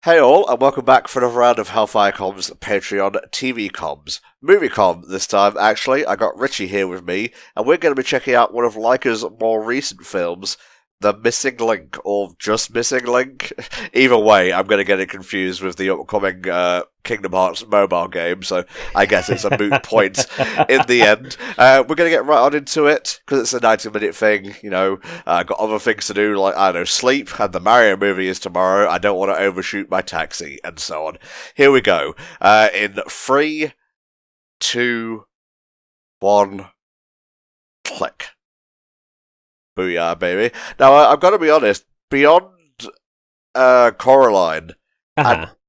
Hey all, and welcome back for another round of HellfireComms Patreon TV Comms. Movie Com this time, actually. I got Richie here with me, and we're going to be checking out one of Leica's more recent films, The Missing Link, or Just Missing Link. Either way, I'm going to get it confused with the upcoming Kingdom Hearts mobile game, so I guess it's a moot point in the end. We're going to get right on into it, because it's a 90-minute thing, got other things to do, like, I don't know, sleep, and the Mario movie is tomorrow, I don't want to overshoot my taxi, and so on. Here we go. In 3, 2, 1, click. Booyah, baby. Now, I've got to be honest, beyond Coraline,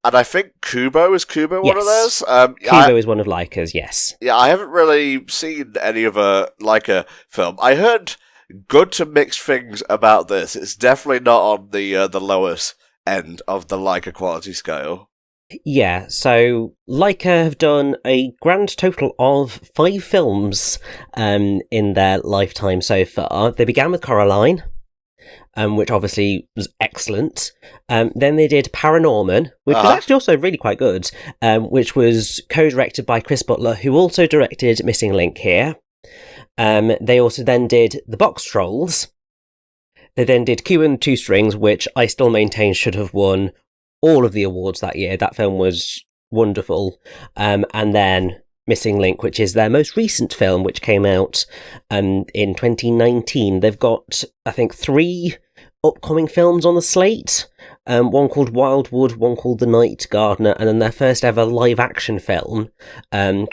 and I think Kubo, is Kubo one of those? Kubo is one of Leica's, yes. Yeah, I haven't really seen any of a Leica film. I heard good to mixed things about this. It's definitely not on the lowest end of the Leica quality scale. Yeah, so Leica have done a grand total of 5 films in their lifetime so far. They began with Coraline, which obviously was excellent. Then they did Paranorman, which was actually also really quite good, which was co-directed by Chris Butler, who also directed Missing Link here. They also then did The Box Trolls. They then did Q and Two Strings, which I still maintain should have won all of the awards that year. That film was wonderful. And then Missing Link, which is their most recent film, which came out in 2019. They've got, I think, 3 upcoming films on the slate. One called Wildwood, one called The Night Gardener, and then their first ever live-action film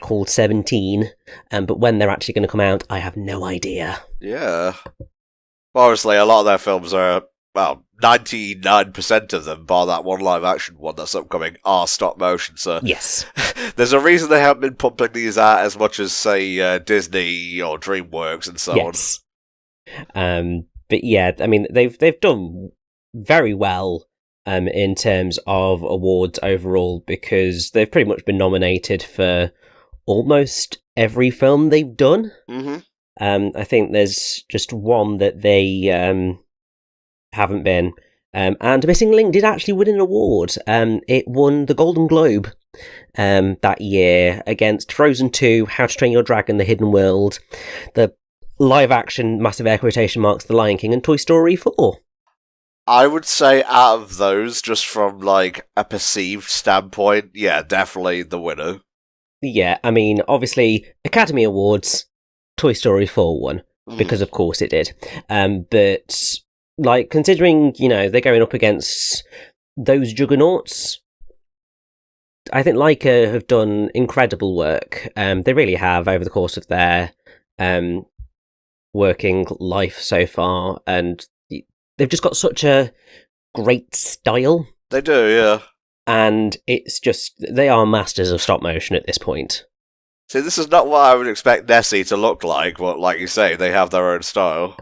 called 17. But when they're actually going to come out, I have no idea. Yeah. Obviously, a lot of their films are, 99% of them, bar that one live-action one that's upcoming, are stop-motion, so... Yes. There's a reason they haven't been pumping these out as much as, say, Disney or DreamWorks and so on. But yeah, I mean, they've done very well in terms of awards overall, because they've pretty much been nominated for almost every film they've done. Mm-hmm. I think there's just one that they haven't been. And Missing Link did actually win an award. It won the Golden Globe that year against Frozen 2, How to Train Your Dragon, The Hidden World, the live-action, massive air quotation marks, The Lion King, and Toy Story 4. I would say out of those, just from, like, a perceived standpoint, yeah, definitely the winner. Yeah, I mean, obviously, Academy Awards, Toy Story 4 won, because of course it did. But, like, considering, they're going up against those juggernauts, I think Leica have done incredible work. They really have over the course of their working life so far, and they've just got such a great style. They do, yeah. And it's just, they are masters of stop motion at this point. See, this is not what I would expect Nessie to look like, but like you say, they have their own style.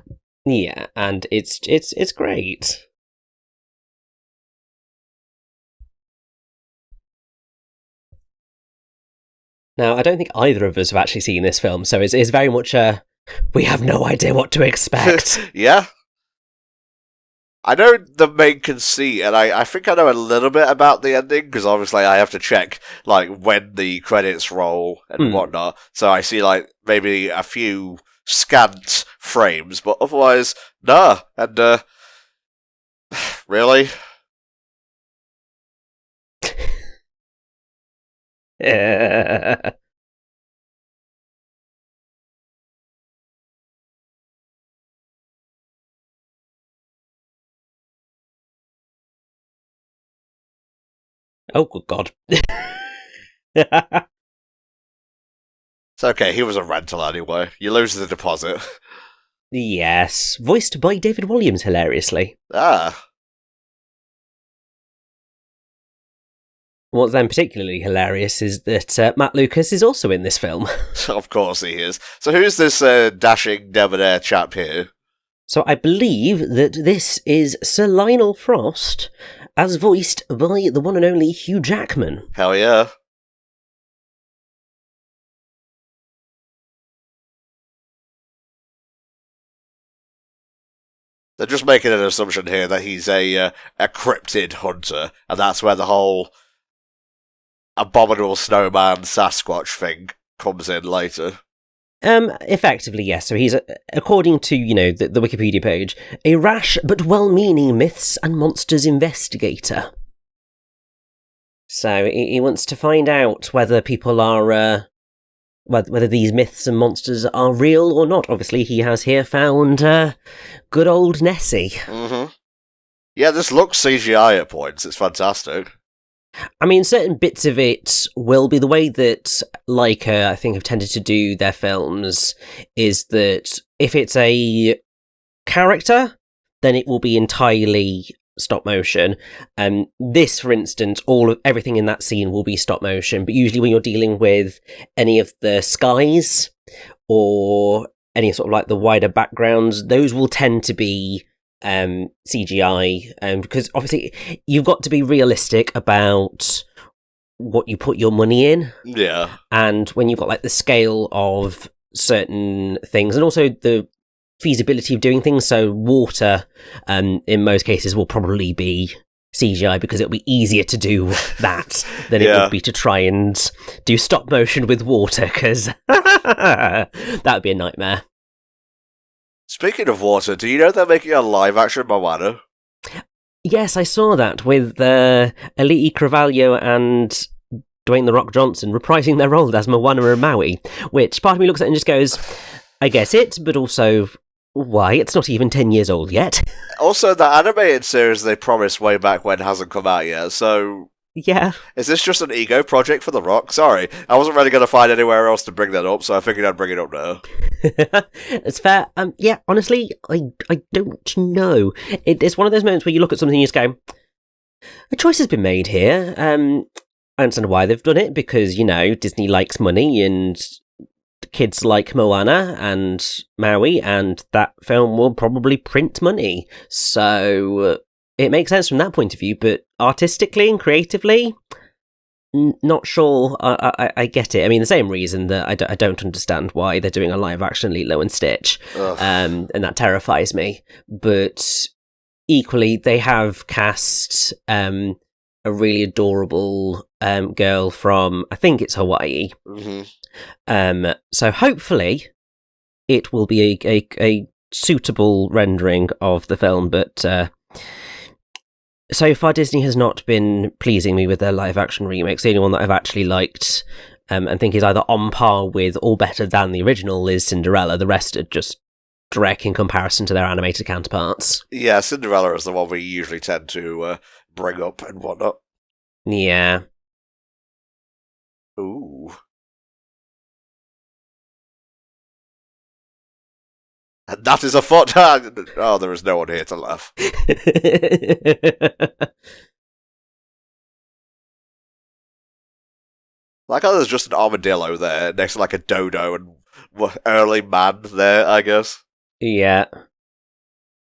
Yeah, and it's great. Now, I don't think either of us have actually seen this film, so it's very much we have no idea what to expect. Yeah. I know the main conceit, and I think I know a little bit about the ending, because obviously I have to check, like, when the credits roll and whatnot, so I see, like, maybe a few scant frames, but otherwise, nah, and, really? Oh, good God. It's okay, he was a rental anyway. You lose the deposit. Yes, voiced by David Williams, hilariously. What's then particularly hilarious is that Matt Lucas is also in this film. Of course he is. So who's this dashing debonair chap here? So I believe that this is Sir Lionel Frost, as voiced by the one and only Hugh Jackman. Hell yeah. They're just making an assumption here that he's a cryptid hunter, and that's where the whole abominable snowman Sasquatch thing comes in later. Effectively, yes. So he's, according to, the Wikipedia page, a rash but well-meaning myths and monsters investigator. So he wants to find out whether people are, whether these myths and monsters are real or not. Obviously, he has here found good old Nessie. Mm-hmm. Yeah, this looks CGI at points. It's fantastic. I mean, certain bits of it will be the way that Leica, I think, have tended to do their films, is that if it's a character, then it will be entirely stop motion. This, for instance, everything in that scene will be stop motion, but usually when you're dealing with any of the skies or any sort of like the wider backgrounds, those will tend to be CGI, because obviously you've got to be realistic about what you put your money in. Yeah. And when you've got like the scale of certain things and also the feasibility of doing things, so water in most cases will probably be CGI because it'll be easier to do that than it would be to try and do stop motion with water, because that would be a nightmare. Speaking of water, do you know they're making a live-action Moana? Yes, I saw that with Aliti Carvalho and Dwayne "The Rock" Johnson reprising their role as Moana and Maui, which part of me looks at it and just goes, I get it, but also, why? It's not even 10 years old yet. Also, the animated series they promised way back when hasn't come out yet, so... Yeah. Is this just an ego project for The Rock? Sorry, I wasn't really going to find anywhere else to bring that up, so I figured I'd bring it up now. It's fair. Yeah, honestly, I don't know. It's one of those moments where you look at something and you just go, a choice has been made here. I understand why they've done it, because, Disney likes money and kids like Moana and Maui, and that film will probably print money. So it makes sense from that point of view, but artistically and creatively, not sure I get it. I mean, the same reason that I don't understand why they're doing a live-action Lilo and Stitch, and that terrifies me. But equally, they have cast a really adorable girl from, I think it's Hawaii. Mm-hmm. So hopefully it will be a suitable rendering of the film, but so far Disney has not been pleasing me with their live-action remakes. The only one that I've actually liked and think is either on par with or better than the original is Cinderella. The rest are just dreck in comparison to their animated counterparts. Yeah, Cinderella is the one we usually tend to bring up and whatnot. Yeah. Ooh. And that is a foot. Oh, there is no one here to laugh. Like how there's just an armadillo there next to like a dodo and early man there, I guess. Yeah.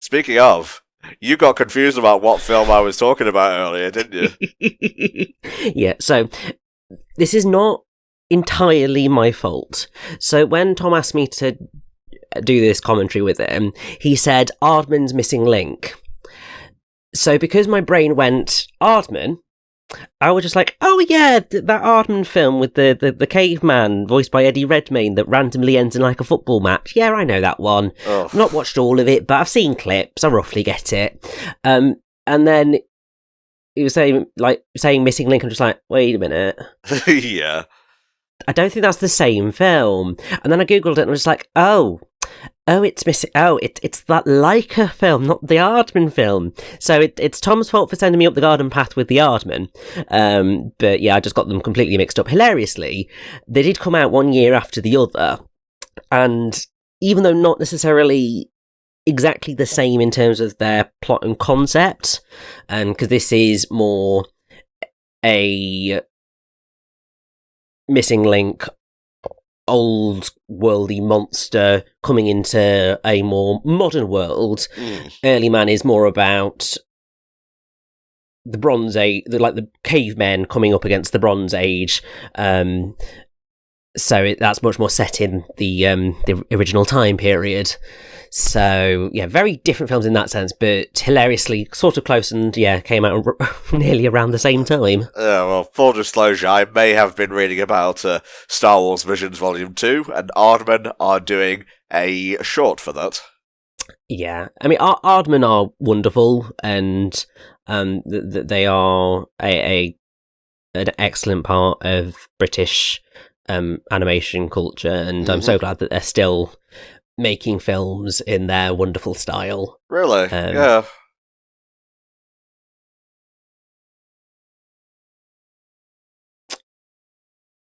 Speaking of, you got confused about what film I was talking about earlier, didn't you? Yeah, so this is not entirely my fault. So when Tom asked me to do this commentary with him, he said Aardman's Missing Link. So because my brain went Aardman, I was just like, oh yeah, that Aardman film with the caveman voiced by Eddie Redmayne that randomly ends in like a football match. Yeah, I know that one. Oh. I've not watched all of it, but I've seen clips. I roughly get it. And then he was saying Missing Link. I'm just like, wait a minute. Yeah. I don't think that's the same film. And then I googled it and I was like, oh, it's missing. Oh, it's that Leica film, not the Aardman film. So it's Tom's fault for sending me up the garden path with the Aardman. But yeah, I just got them completely mixed up. Hilariously, they did come out 1 year after the other, and even though not necessarily exactly the same in terms of their plot and concept, because this is more a Missing Link, old worldy monster coming into a more modern world. Early Man is more about the Bronze Age, like the cavemen coming up against the Bronze Age. So that's much more set in the original time period. So yeah, very different films in that sense, but hilariously sort of close, and yeah, came out nearly around the same time. Yeah, well, full disclosure, I may have been reading about Star Wars Visions Volume 2, and Aardman are doing a short for that. Yeah, I mean, Aardman are wonderful, and they are an excellent part of British animation culture, and I'm so glad that they're still making films in their wonderful style. Really? Yeah.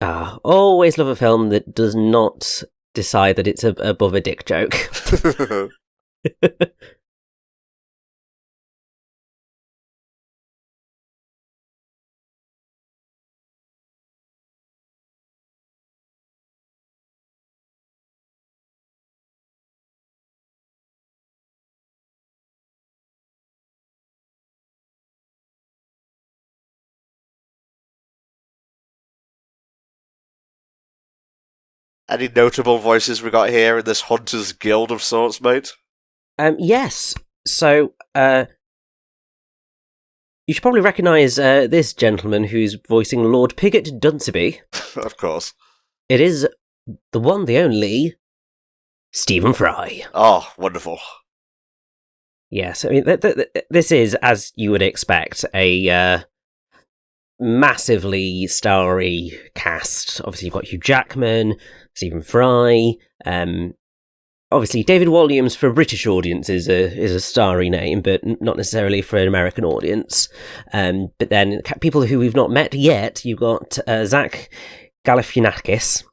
Always love a film that does not decide that it's above a dick joke. Any notable voices we got here in this Hunters Guild of sorts, mate? Yes. So, you should probably recognise this gentleman who's voicing Lord Pigot Dunsby. Of course. It is the one, the only, Stephen Fry. Oh, wonderful. Yes, I mean, this is, as you would expect, a massively starry cast. Obviously, you've got Hugh Jackman, Stephen Fry. Obviously, David Walliams for a British audience is a starry name, but not necessarily for an American audience. But then people who we've not met yet, you've got Zach Galifianakis,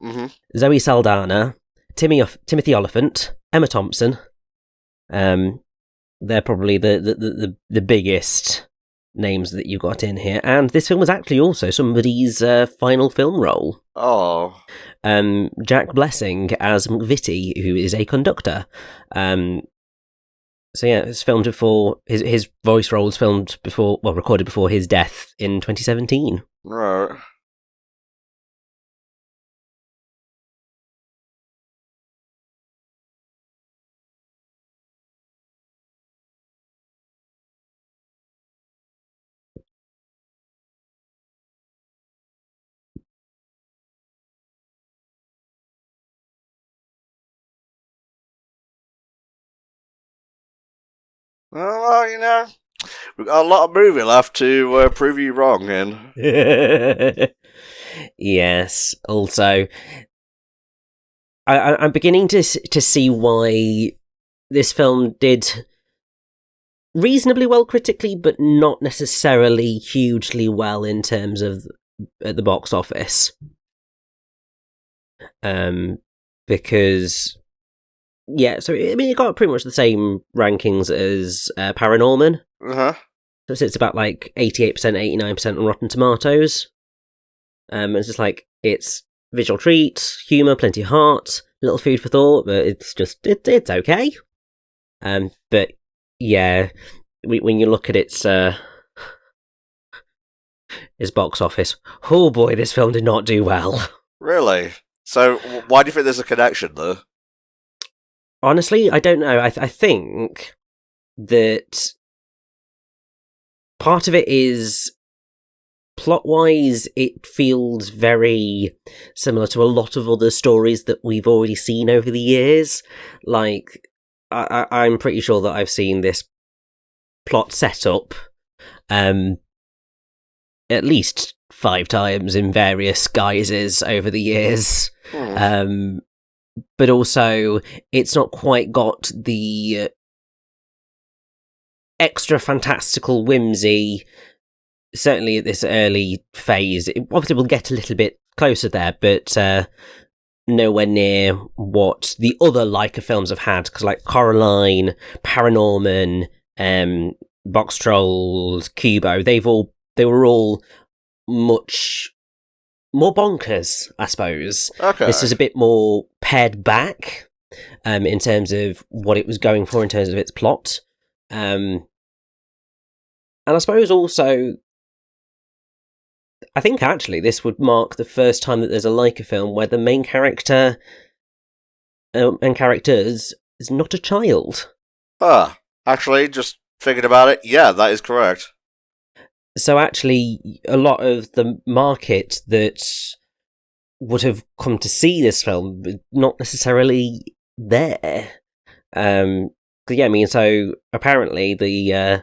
Zoe Saldana, Timothy Oliphant, Emma Thompson. They're probably the biggest names that you got in here, and this film was actually also somebody's final film role. Oh. Jack Blessing as McVitie, who is a conductor. So yeah, it's filmed before his voice role was recorded before his death in 2017. Right. Well, you know, we've got a lot of movie left to prove you wrong in. Yes. Also, I'm beginning to see why this film did reasonably well critically, but not necessarily hugely well in terms of at the box office. Because yeah, so I mean, it got pretty much the same rankings as Paranorman. Uh-huh. So it sits about like 88%, 89% on Rotten Tomatoes. It's just like, it's visual treat, humour, plenty of heart, little food for thought, but it's just, it's okay. But yeah, when you look at its box office, oh boy, this film did not do well. Really? So why do you think there's a connection there? Honestly, I don't know. I think that part of it is plot-wise, it feels very similar to a lot of other stories that we've already seen over the years. Like, I'm pretty sure that I've seen this plot set up at least 5 times in various guises over the years. But also, it's not quite got the extra fantastical whimsy, certainly at this early phase. It obviously will get a little bit closer there, but nowhere near what the other Leica films have had, because like Coraline, Paranorman, Box Trolls, Kubo, they were all much more bonkers, I suppose. Okay. This is a bit more pared back in terms of what it was going for in terms of its plot. And I suppose also, I think actually this would mark the first time that there's a Leica film where the main character and characters is not a child. Actually, just thinking about it, yeah, that is correct. So actually, a lot of the market that would have come to see this film not necessarily there. So apparently the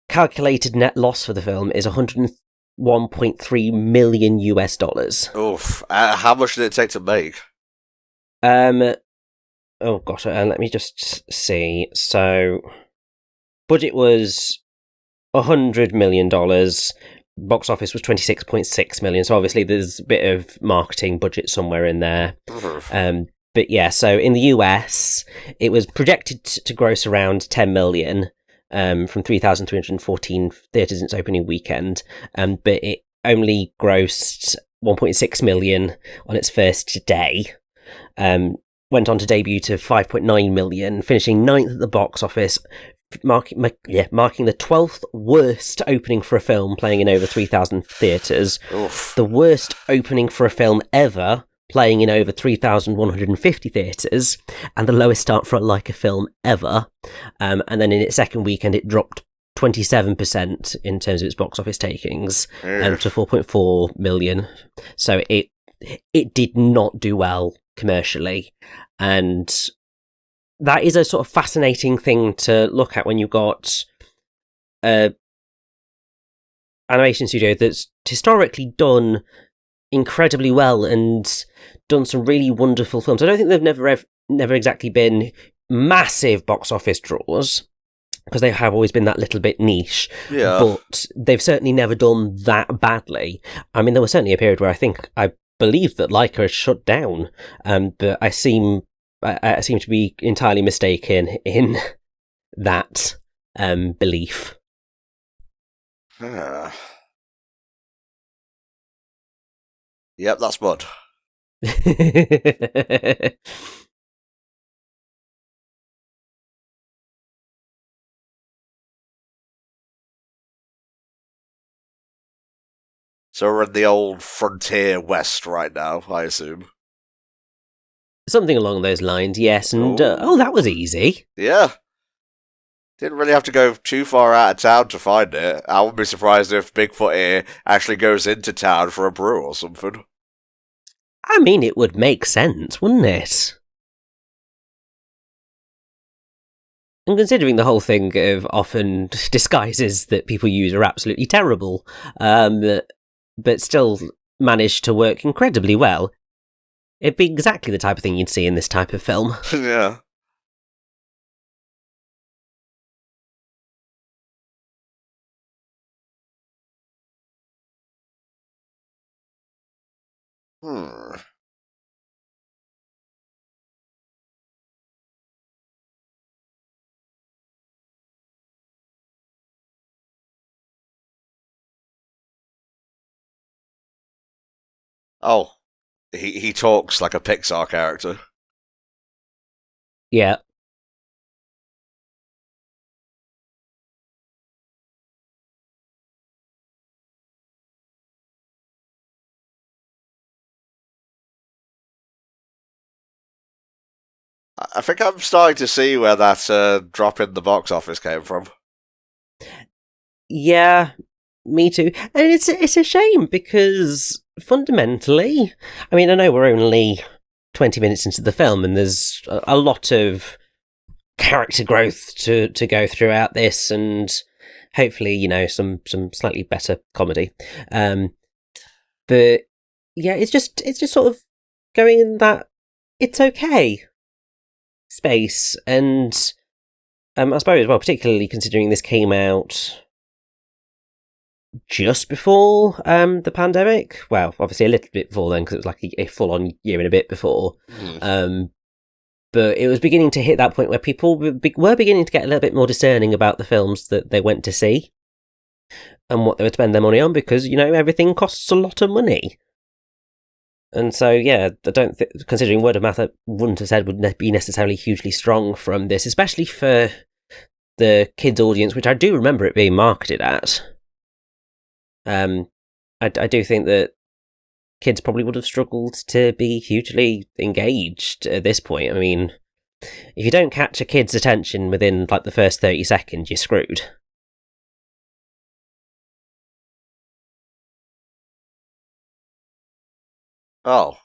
calculated net loss for the film is $101.3 million US. Oof. How much did it take to make? Oh gosh, let me just see. So, budget was $100 million. Box office was $26.6 million. So obviously there's a bit of marketing budget somewhere in there. But yeah, so in the US, it was projected to gross around $10 million from 3,314 theatres in its opening weekend. But it only grossed $1.6 million on its first day. Went on to debut to $5.9 million, finishing 9th at the box office, marking the 12th worst opening for a film playing in over 3,000 theatres. The worst opening for a film ever playing in over 3,150 theatres, and the lowest start for a Leica film ever. And then in its second weekend, it dropped 27% in terms of its box office takings to 4.4 million. So it did not do well commercially, and that is a sort of fascinating thing to look at when you've got an animation studio that's historically done incredibly well and done some really wonderful films. I don't think they've never exactly been massive box office draws, because they have always been that little bit niche. Yeah. But they've certainly never done that badly. I mean, there was certainly a period where I believe that Leica had shut down, but I seem to be entirely mistaken in that belief. Yep, that's mud. So we're in the old frontier west right now, I assume. Something along those lines, yes. And that was easy. Yeah. Didn't really have to go too far out of town to find it. I wouldn't be surprised if Bigfoot here actually goes into town for a brew or something. I mean, it would make sense, wouldn't it? And considering the whole thing of often disguises that people use are absolutely terrible, but still manage to work incredibly well, it'd be exactly the type of thing you'd see in this type of film. Yeah. Oh, he talks like a Pixar character. Yeah. I think I'm starting to see where that drop in the box office came from. Yeah, me too. And it's a shame, because fundamentally, I mean, I know we're only 20 minutes into the film and there's a lot of character growth to go throughout this, and hopefully, some slightly better comedy. But yeah, it's just sort of going in that it's okay space, and I suppose, well, particularly considering this came out just before the pandemic. Well, obviously a little bit before then, because it was like a full-on year and a bit before. But it was beginning to hit that point where people were beginning to get a little bit more discerning about the films that they went to see and what they would spend their money on, because, everything costs a lot of money. And so, yeah, I don't think, considering word of mouth, I wouldn't have said would be necessarily hugely strong from this, especially for the kids' audience, which I do remember it being marketed at. I do think that kids probably would have struggled to be hugely engaged at this point. I mean, if you don't catch a kid's attention within like the first 30 seconds, you're screwed. Oh.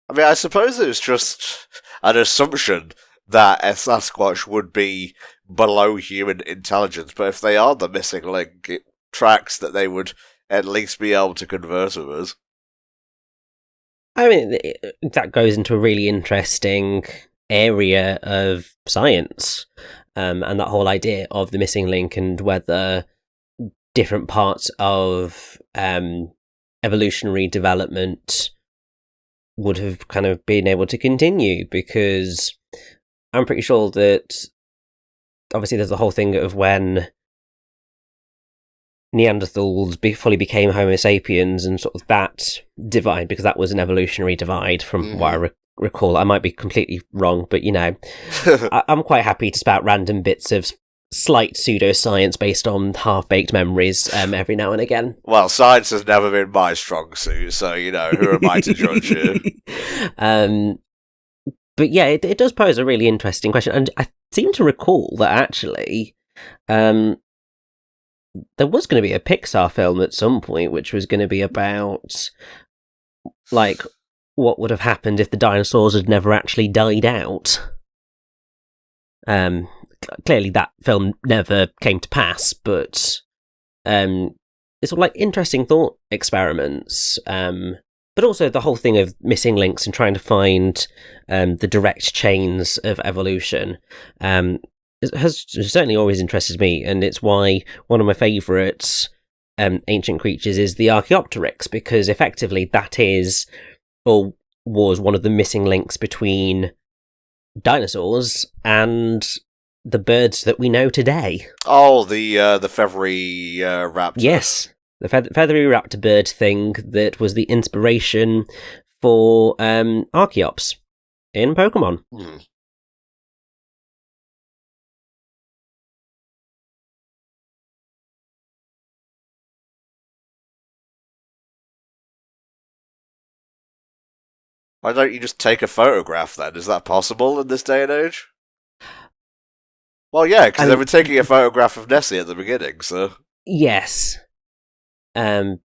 I mean, I suppose it was just an assumption that a Sasquatch would be below human intelligence, but if they are the missing link, it tracks that they would at least be able to converse with us. I mean, that goes into a really interesting area of science, and that whole idea of the missing link and whether different parts of evolutionary development would have kind of been able to continue, because I'm pretty sure that obviously there's the whole thing of when Neanderthals fully became Homo sapiens and sort of that divide, because that was an evolutionary divide from what I recall. I might be completely wrong, but you know, I'm quite happy to spout random bits of slight pseudoscience based on half-baked memories every now and again. Well, science has never been my strong suit, so, you know, who am I to judge you? But yeah, it does pose a really interesting question, and I seem to recall that actually there was going to be a Pixar film at some point, which was going to be about, like, what would have happened if the dinosaurs had never actually died out. Clearly that film never came to pass, but it's sort of like interesting thought experiments. But also the whole thing of missing links and trying to find the direct chains of evolution has certainly always interested me, and it's why one of my favourite ancient creatures is the Archaeopteryx, because effectively that is, or was, one of the missing links between dinosaurs and the birds that we know today. Oh, the feathery raptor. Yes, the feathery raptor bird thing that was the inspiration for Archaeops in Pokemon. Why don't you just take a photograph then? Is that possible in this day and age? Well, yeah, because they were taking a photograph of Nessie at the beginning, so... Yes. But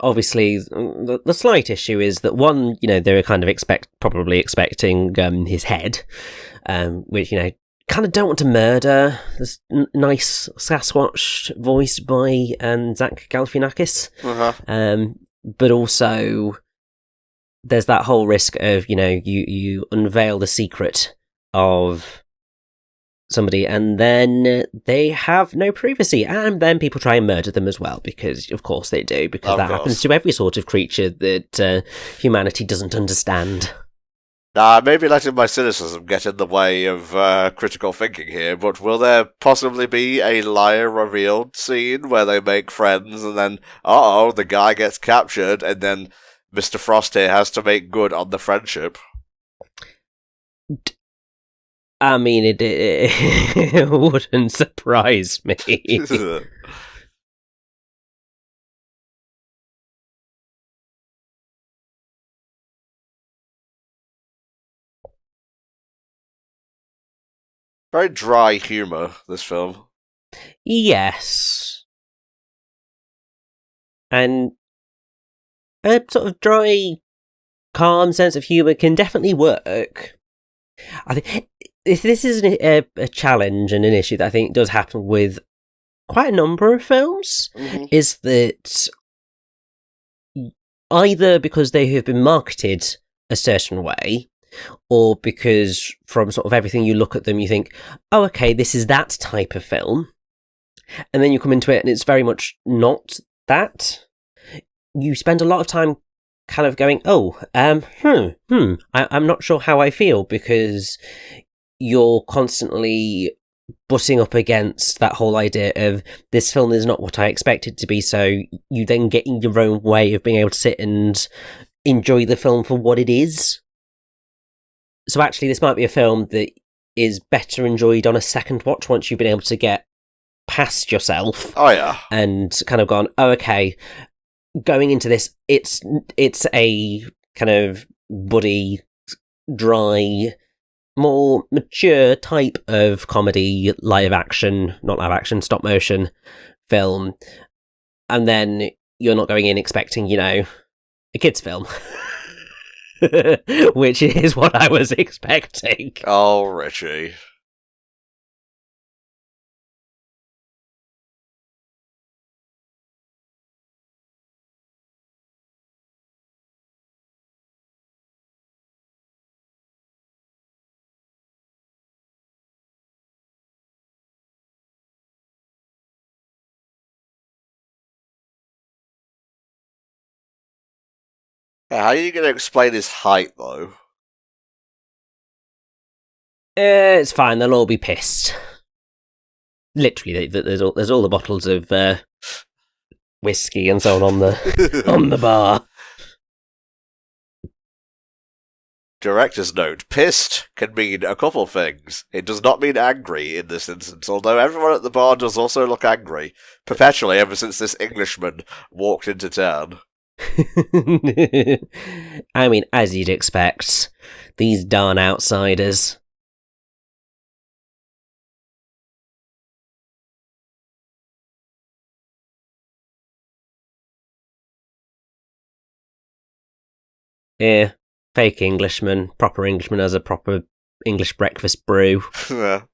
obviously, the slight issue is that, one, you know, they were kind of probably expecting his head, which, you know, kind of don't want to murder this nice Sasquatch voiced by Zach Galifianakis. But also, there's that whole risk of, you know, you unveil the secret of somebody and then they have no privacy, and then people try and murder them as well, because of course they do, because that happens to every sort of creature that humanity doesn't understand. Maybe letting my cynicism get in the way of critical thinking here, but will there possibly be a liar revealed scene where they make friends and then, the guy gets captured and then Mr. Frost here has to make good on the friendship? I mean, it wouldn't surprise me. Very dry humour, this film. Yes. And a sort of dry, calm sense of humour can definitely work. I think this is a challenge and an issue that I think does happen with quite a number of films, is that either because they have been marketed a certain way, or because from sort of everything you look at them, you think, oh, okay, this is that type of film. And then you come into it and it's very much not that. You spend a lot of time kind of going, I'm not sure how I feel, because you're constantly butting up against that whole idea of this film is not what I expect it to be, so you then get in your own way of being able to sit and enjoy the film for what it is. So actually, this might be a film that is better enjoyed on a second watch once you've been able to get past yourself. Oh yeah. And kind of gone, oh, okay, going into this, it's a kind of buddy, dry, more mature type of comedy, not live action, stop motion film. And then you're not going in expecting, a kid's film. Which is what I was expecting. Oh, Richie. How are you going to explain his height, though? It's fine. They'll all be pissed. Literally, there's all the bottles of whiskey and so on the bar. Director's note: pissed can mean a couple things. It does not mean angry in this instance, although everyone at the bar does also look angry, perpetually ever since this Englishman walked into town. I mean, as you'd expect, these darn outsiders. Yeah, fake Englishman, proper Englishman as a proper English breakfast brew. Yeah.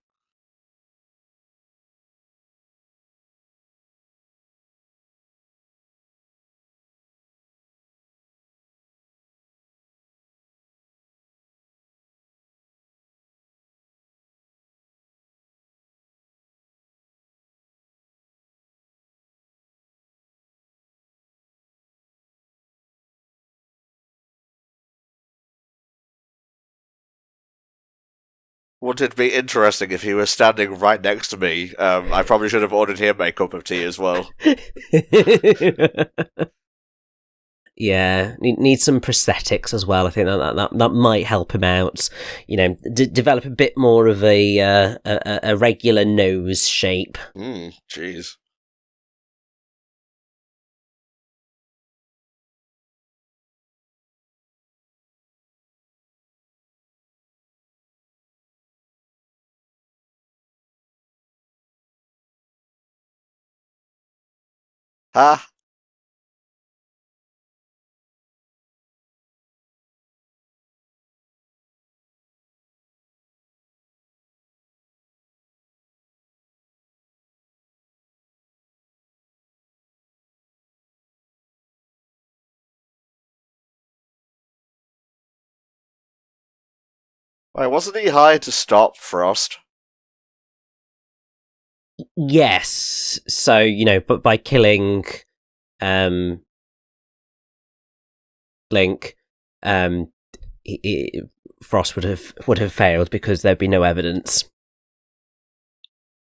Would it be interesting if he was standing right next to me? I probably should have ordered him a cup of tea as well. Yeah, need some prosthetics as well. I think that might help him out. Develop a bit more of a regular nose shape. Jeez. Huh? Wait, wasn't he hired to stop Frost? Yes, so but by killing Link, Frost would have failed because there'd be no evidence.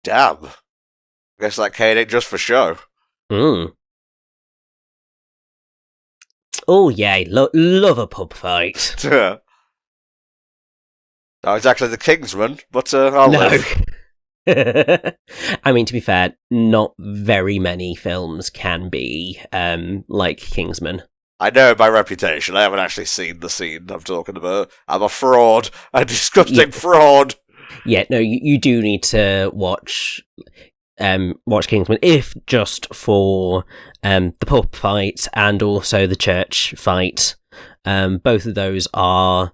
Damn. Guess that Kane ain't just for show. Oh yeah, love a pub fight. Not exactly the Kingsman, but I'll live. I mean, to be fair, not very many films can be like Kingsman. I know my reputation. I haven't actually seen the scene I'm talking about. I'm a fraud. A disgusting fraud. Yeah, no, you do need to watch Kingsman, if just for the pub fight and also the church fight. Both of those are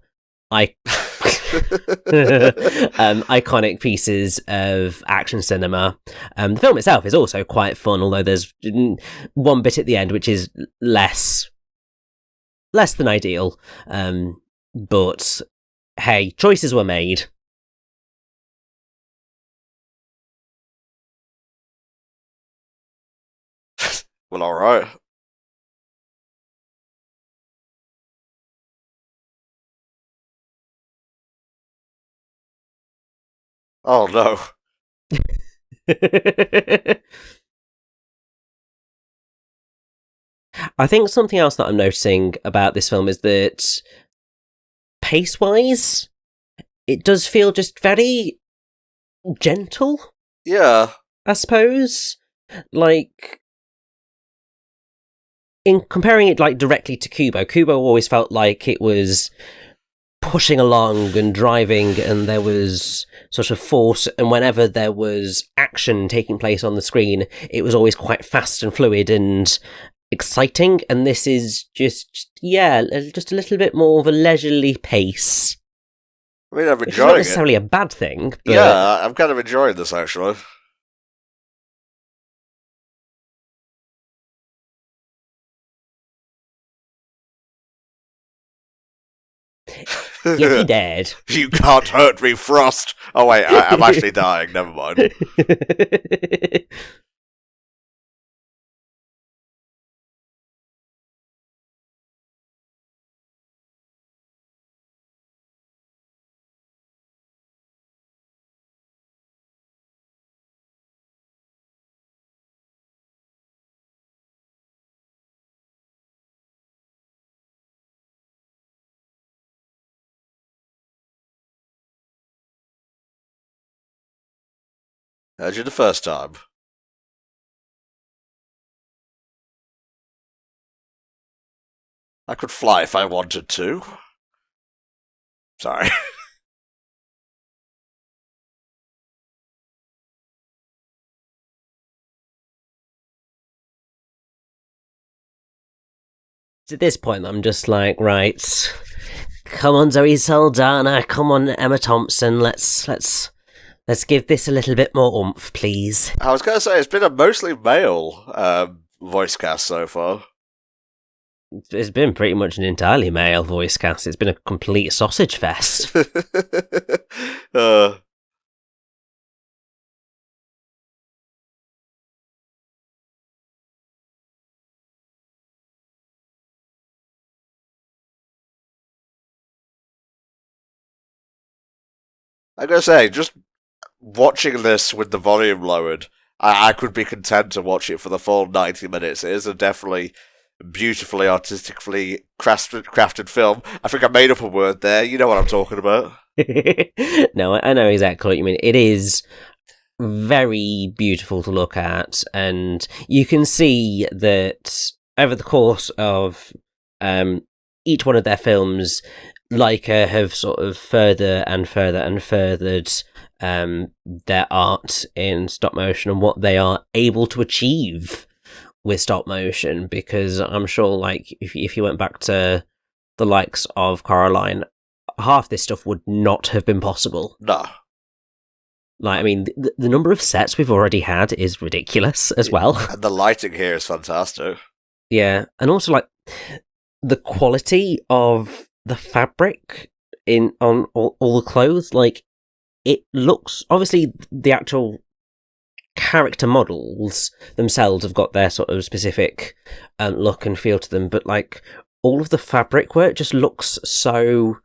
iconic pieces of action cinema. The film itself is also quite fun, although there's one bit at the end which is less than ideal. But hey, choices were made. Well, alright. Oh no. I think something else that I'm noticing about this film is that pace-wise, it does feel just very gentle. Yeah. I suppose. Like, in comparing it like directly to Kubo always felt like it was pushing along and driving, and there was sort of force, and whenever there was action taking place on the screen, it was always quite fast and fluid and exciting. And this is just a little bit more of a leisurely pace. I mean, I'm Which is enjoying not it. necessarily a bad thing, but Yeah, I'm kind of enjoying this, actually. yet he dared. You can't hurt me, Frost! Oh wait, I'm actually dying, never mind. Heard you the first time. I could fly if I wanted to. Sorry. At this point, I'm just like, right, come on, Zoe Saldana, come on, Emma Thompson, let's give this a little bit more oomph, please. I was going to say, it's been a mostly male voice cast so far. It's been pretty much an entirely male voice cast. It's been a complete sausage fest. uh, I gotta say, just watching this with the volume lowered, I could be content to watch it for the full 90 minutes. It is a definitely beautifully, artistically crafted film. I think I made up a word there. You know what I'm talking about. No, I know exactly what you mean. It is very beautiful to look at, and you can see that over the course of each one of their films, Leica have sort of further and further and furthered their art in stop motion and what they are able to achieve with stop motion. Because I'm sure, like, if you went back to the likes of Coraline, half this stuff would not have been possible. No. Like, I mean, the number of sets we've already had is ridiculous as well. And the lighting here is fantastic. Yeah, and also, like, the quality of the fabric on all the clothes, like, it looks, obviously the actual character models themselves have got their sort of specific look and feel to them, but like all of the fabric work just looks so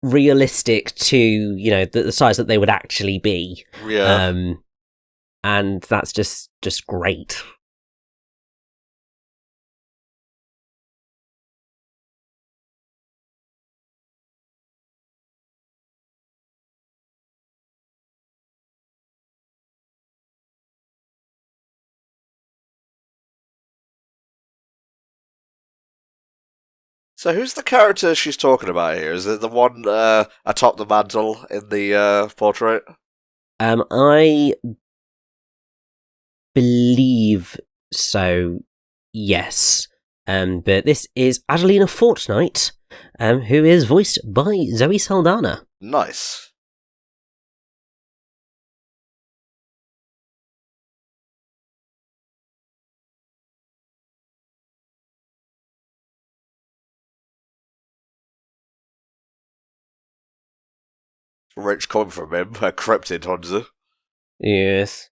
realistic to, you know, the size that they would actually be. Yeah. And that's just great. So who's the character she's talking about here? Is it the one atop the mantle in the portrait? I believe so, yes. But this is Adelina Fortnite, who is voiced by Zoe Saldana. Nice. Rich coming from him, a cryptid hunter. Yes.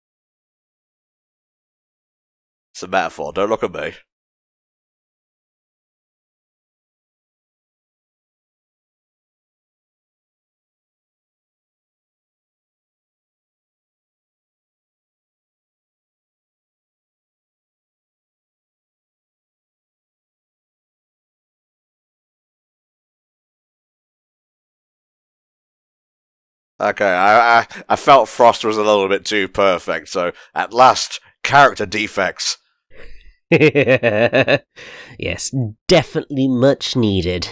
It's a metaphor, don't look at me. Okay, I felt Frost was a little bit too perfect, so at last, character defects. Yes, definitely much needed.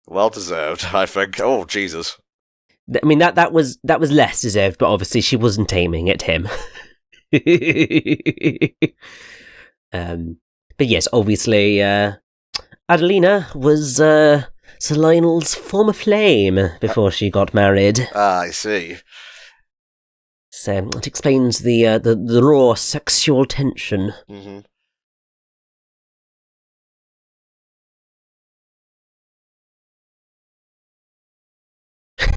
Well deserved, I think. Oh, Jesus. I mean, that was less deserved, but obviously she wasn't aiming at him. But yes, obviously, Adelina was Sir Lionel's former flame before she got married. Ah, I see. So it explains the raw sexual tension. Mm-hmm.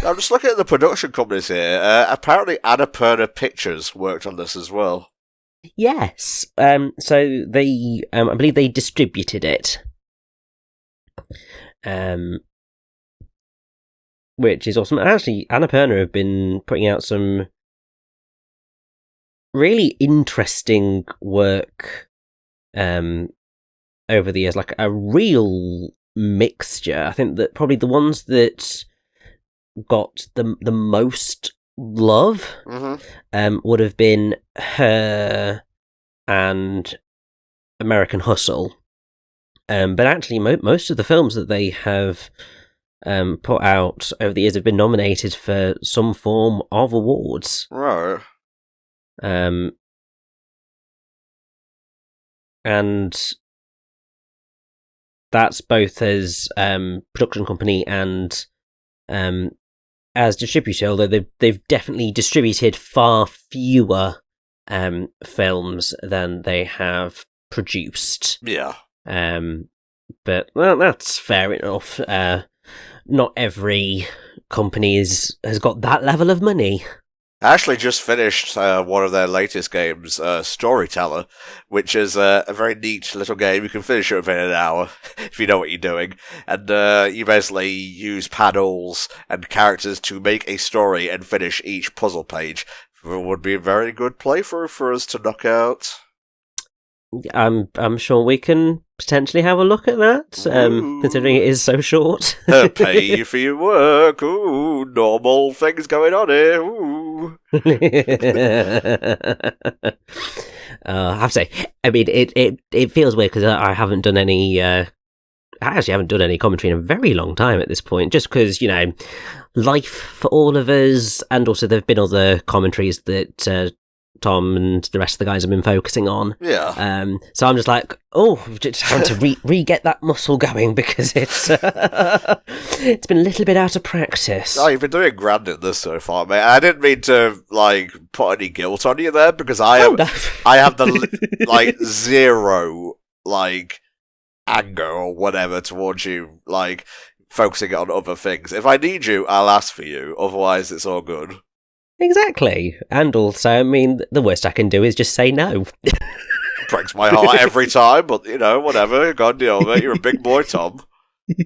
I'm just looking at the production companies here. Apparently, Annapurna Pictures worked on this as well. Yes. So they, I believe they distributed it. Which is awesome. Actually, Annapurna have been putting out some really interesting work over the years, like a real mixture. I think that probably the ones that got the most love would have been Her and American Hustle. But actually, most of the films that they have put out over the years have been nominated for some form of awards. Right. And that's both as production company and as distributor, although they've definitely distributed far fewer films than they have produced. Yeah. But well, that's fair enough. Not every company has got that level of money. I actually just finished one of their latest games, Storyteller, which is a very neat little game. You can finish it within an hour if you know what you're doing. And you basically use panels and characters to make a story and finish each puzzle page. It would be a very good playthrough for us to knock out. I'm sure we can potentially have a look at that, considering it is so short. Pay you for your work. Ooh, normal things going on here. Ooh. I have to say, I mean, it feels weird because I haven't done any. I actually haven't done any commentary in a very long time at this point, just because, you know, life for all of us, and also there have been other commentaries that Tom and the rest of the guys have been focusing on. Yeah. So I'm just like, just having to re-get that muscle going because it's been a little bit out of practice. Oh, you've been doing grand at this so far, mate. I didn't mean to put any guilt on you there because I have the zero anger or whatever towards you, focusing on other things. If I need you, I'll ask for you. Otherwise, it's all good. Exactly. And also, I mean, the worst I can do is just say no. Breaks my heart every time, but, you know, whatever. God deal with it. You're a big boy, Tom. But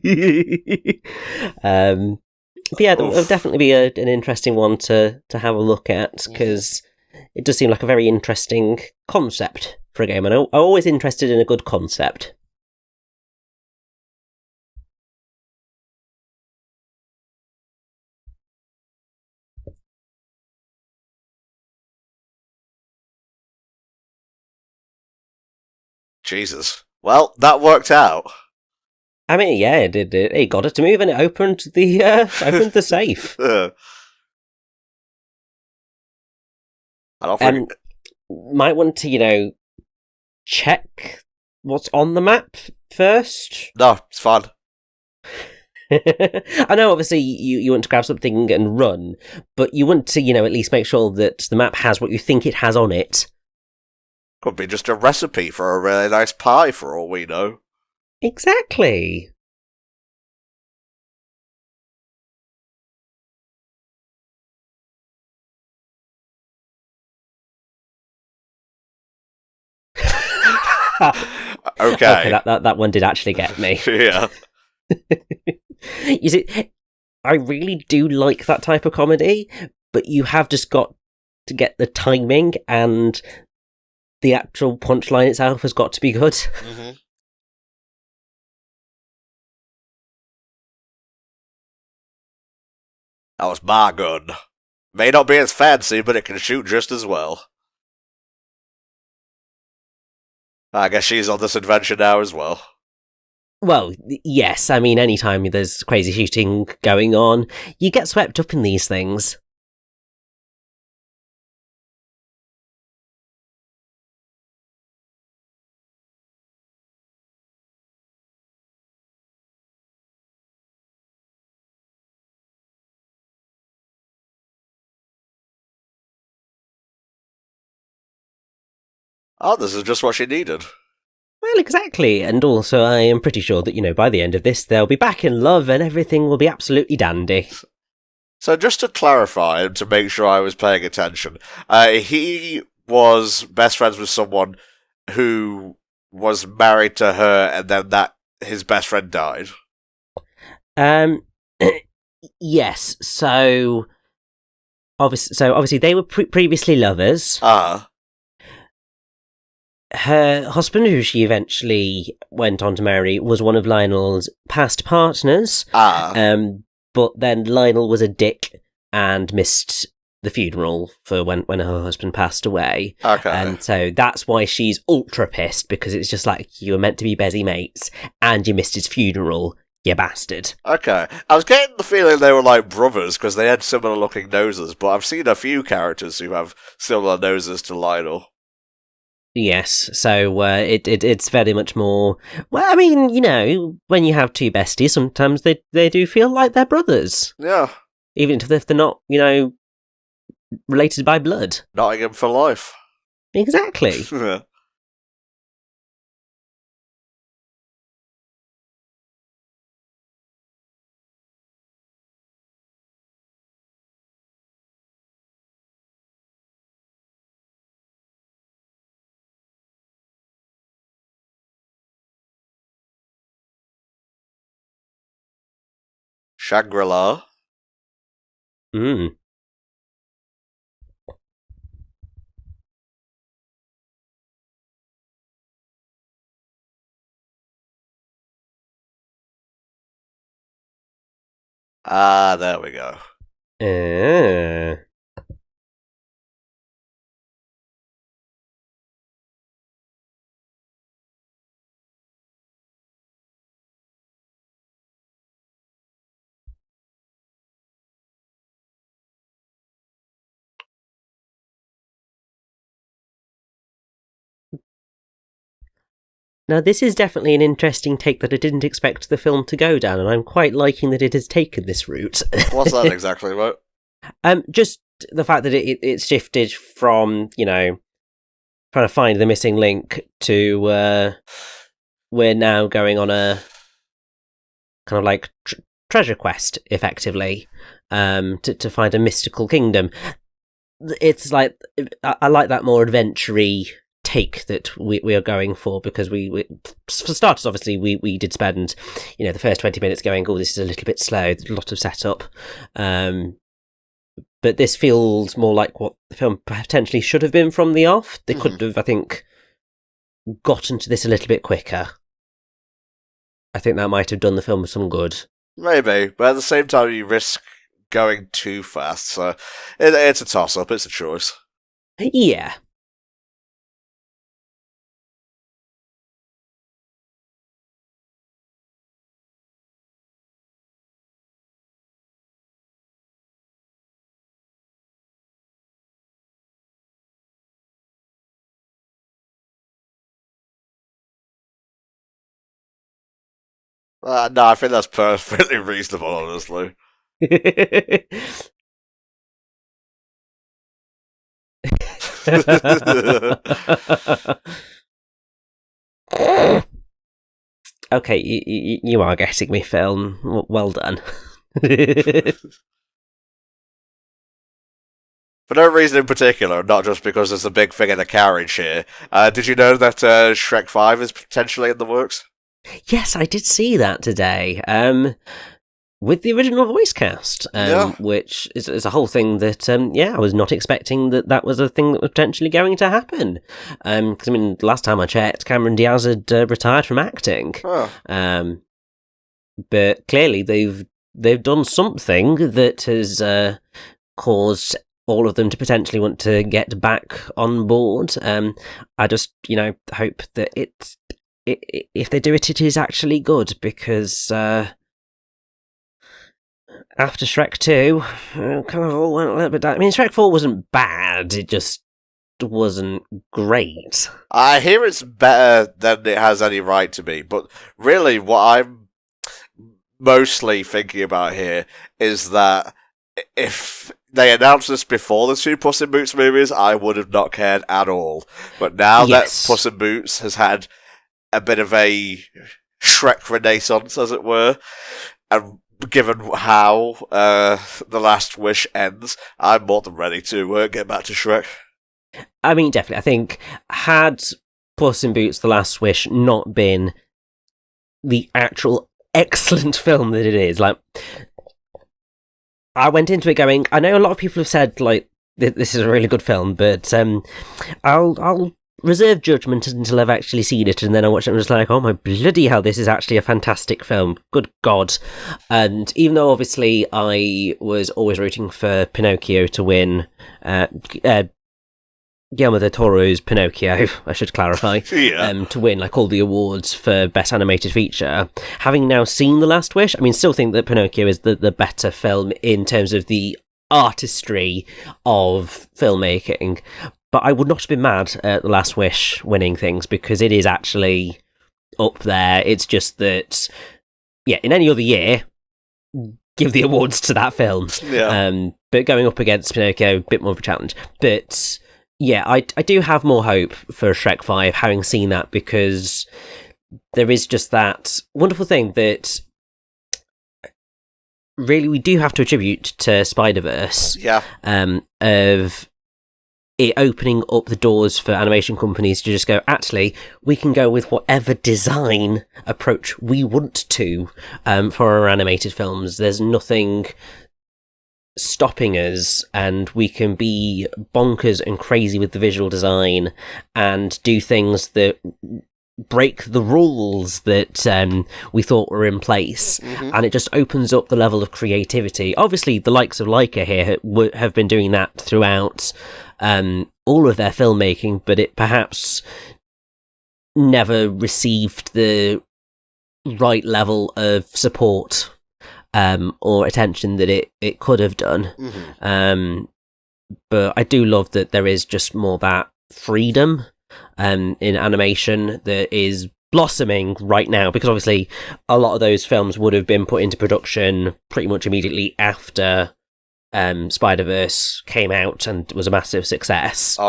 yeah, it'll definitely be an interesting one to have a look at, because it does seem like a very interesting concept for a game. And I'm always interested in a good concept. Jesus. Well, that worked out. I mean, yeah, it did. It got it to move, and it opened the safe. I don't think... might want to, you know, check what's on the map first. No, it's fun. I know, obviously, you want to grab something and run, but you want to, you know, at least make sure that the map has what you think it has on it. Could be just a recipe for a really nice pie, for all we know. Exactly. Okay. That one did actually get me. Yeah. You see, I really do like that type of comedy, but you have just got to get the timing, and the actual punchline itself has got to be good. Mm-hmm. That was my gun. May not be as fancy, but it can shoot just as well. I guess she's on this adventure now as well. Well, yes, I mean, anytime there's crazy shooting going on, you get swept up in these things. Oh, this is just what she needed. Well, exactly, and also I am pretty sure that, by the end of this, they'll be back in love and everything will be absolutely dandy. So just to clarify, and to make sure I was paying attention, he was best friends with someone who was married to her, and then his best friend died. Yes, so obviously they were previously lovers. Her husband, who she eventually went on to marry, was one of Lionel's past partners. But then Lionel was a dick and missed the funeral for when her husband passed away. Okay. And so that's why she's ultra pissed, because it's just like, you were meant to be busy mates and you missed his funeral, you bastard. Okay. I was getting the feeling they were like brothers because they had similar looking noses, but I've seen a few characters who have similar noses to Lionel. Yes, so it's very much more... Well, I mean, when you have two besties, sometimes they do feel like they're brothers. Yeah. Even if they're not, related by blood. Nottingham for life. Exactly. Yeah. Shangri-La. Ah, there we go. Now, this is definitely an interesting take that I didn't expect the film to go down, and I'm quite liking that it has taken this route. What's that exactly about? Just the fact that it's shifted from, trying to find the missing link to we're now going on a kind of like treasure quest, effectively, to find a mystical kingdom. It's like, I like that more adventure-y take that we are going for, because we for starters, obviously we did spend the first 20 minutes going, oh, this is a little bit slow, there's a lot of setup, but this feels more like what the film potentially should have been from the off. They could have, I think, gotten to this a little bit quicker. I think that might have done the film some good. Maybe, but at the same time you risk going too fast, so it's a toss-up, it's a choice. Yeah. No, I think that's perfectly reasonable, honestly. Okay, you are getting me, film. Well done. For no reason in particular, not just because there's a big thing in the carriage here. Did you know that Shrek 5 is potentially in the works? Yes, I did see that today. with the original voice cast, which is a whole thing that, I was not expecting that was a thing that was potentially going to happen. Because, I mean, last time I checked, Cameron Diaz had retired from acting. Huh. But clearly they've done something that has caused all of them to potentially want to get back on board. I just, hope that if they do it, it is actually good, because after Shrek 2, kind of all went a little bit down. I mean, Shrek 4 wasn't bad, it just wasn't great. I hear it's better than it has any right to be, but really what I'm mostly thinking about here is that if they announced this before the two Puss in Boots movies, I would have not cared at all. But now that Puss in Boots has had a bit of a Shrek renaissance, as it were, and given how The Last Wish ends, I'm more than ready to get back to Shrek. I mean, definitely. I think had Puss in Boots: The Last Wish not been the actual excellent film that it is, like, I went into it going, I know a lot of people have said, like, this is a really good film, but I'll reserve judgment until I've actually seen it, and then I watched it and was like, oh my bloody hell, this is actually a fantastic film. Good God. And even though obviously I was always rooting for Pinocchio to win, Guillermo del Toro's Pinocchio, I should clarify, to win like all the awards for Best Animated Feature. Having now seen The Last Wish, I mean, still think that Pinocchio is the better film in terms of the artistry of filmmaking, but I would not have been mad at The Last Wish winning things, because it is actually up there. It's just that, in any other year, give the awards to that film. But going up against Pinocchio, a bit more of a challenge. But I do have more hope for Shrek 5, having seen that, because there is just that wonderful thing that really we do have to attribute to Spider-Verse. Of it opening up the doors for animation companies to just go, actually, we can go with whatever design approach we want to for our animated films. There's nothing stopping us, and we can be bonkers and crazy with the visual design and do things that break the rules that we thought were in place. And it just opens up the level of creativity. Obviously the likes of Leica here have been doing that throughout all of their filmmaking, but it perhaps never received the right level of support or attention that it could have done. But I do love that there is just more that freedom in animation that is blossoming right now, because obviously a lot of those films would have been put into production pretty much immediately after Spider-Verse came out and was a massive success.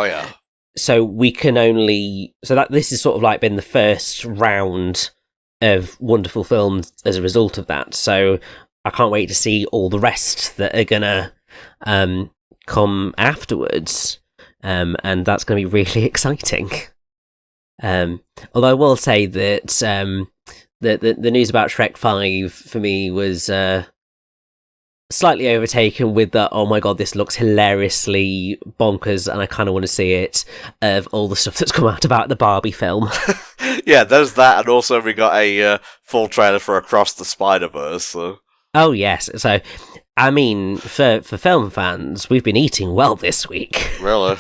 So we can only... So that this is sort of like been the first round of wonderful films as a result of that. So I can't wait to see all the rest that are gonna come afterwards. And that's going to be really exciting. Although I will say that the news about Shrek 5 for me was slightly overtaken with the, oh my god, this looks hilariously bonkers and I kind of want to see it, of all the stuff that's come out about the Barbie film. There's that, and also we got a full trailer for Across the Spider-Verse. So. Oh yes, so I mean, for film fans, we've been eating well this week. Really?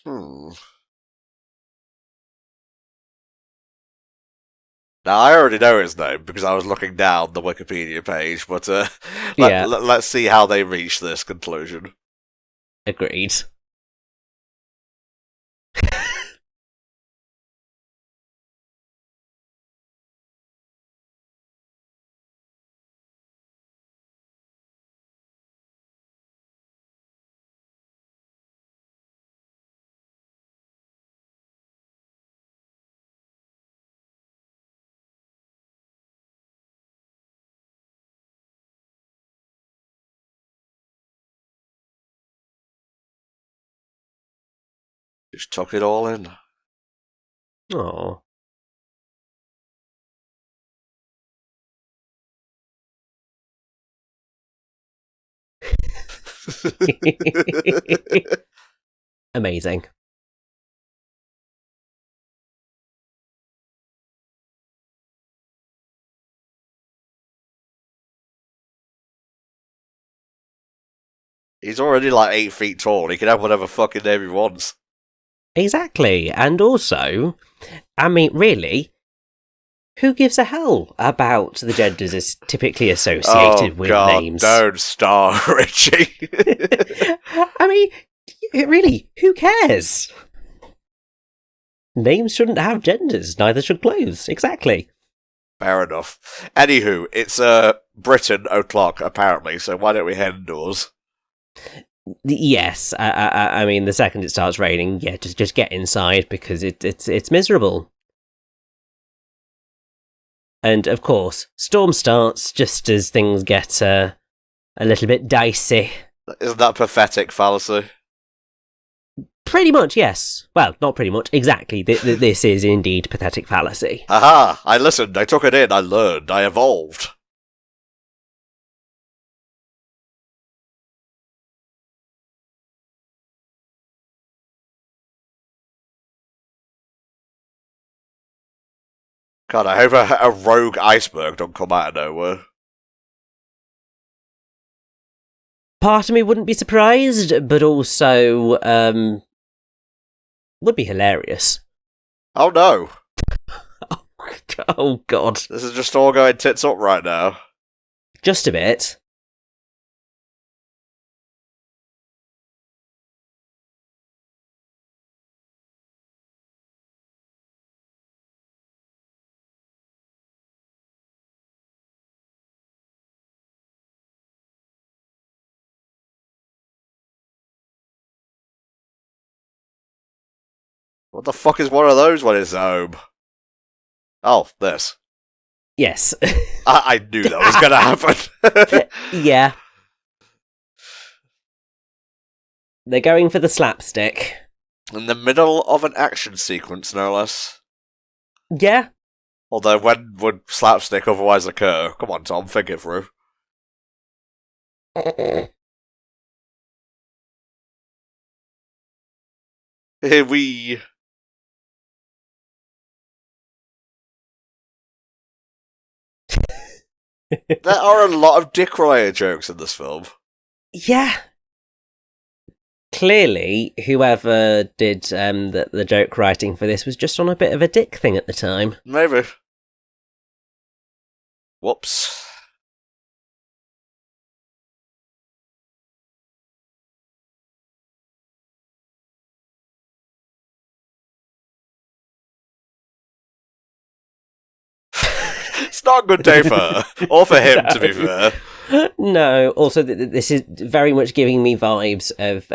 Now, I already know his name because I was looking down the Wikipedia page, but let's see how they reach this conclusion. Agreed. Just took it all in. Oh. Amazing. He's already like 8 feet tall. He can have whatever fucking name he wants. Exactly. And also, I mean, really, who gives a hell about the genders as typically associated with God, names? don't start, Richie. I mean, really, who cares? Names shouldn't have genders, neither should clothes. Exactly. Fair enough. Anywho, it's Britain o'clock apparently. So why don't we head indoors? Yes, I mean, the second it starts raining, yeah, just get inside because it's miserable. And of course, storm starts just as things get a little bit dicey. Isn't that pathetic fallacy? Pretty much, yes. Well, not pretty much. Exactly. This is indeed pathetic fallacy. Aha! I listened, I took it in, I learned, I evolved. God, I hope a rogue iceberg don't come out of nowhere. Part of me wouldn't be surprised, but also would be hilarious. Oh no! Oh god. This is just all going tits up right now. Just a bit. What the fuck is one of those when it's home? Oh, this. Yes. I knew that was gonna happen. Yeah. They're going for the slapstick. In the middle of an action sequence, no less. Yeah. Although, when would slapstick otherwise occur? Come on, Tom, think it through. Here we. There are a lot of dick-related jokes in this film. Yeah. Clearly, whoever did the joke writing for this was just on a bit of a dick thing at the time. Maybe. Whoops. It's not a good day for her. Or for him, No. to be fair. No, also, this is very much giving me vibes of...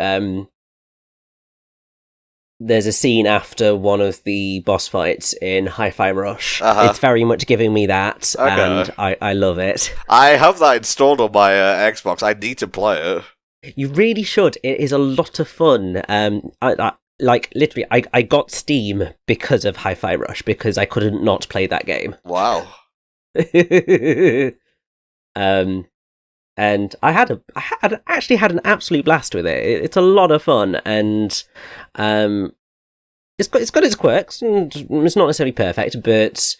there's a scene after one of the boss fights in Hi-Fi Rush. Uh-huh. It's very much giving me that, Okay. and I love it. I have that installed on my Xbox. I need to play it. You really should. It is a lot of fun. Like, literally, I got Steam because of Hi-Fi Rush, because I couldn't not play that game. Wow. And I actually had an absolute blast with it. It's a lot of fun, and it's got its quirks, and it's not necessarily perfect, but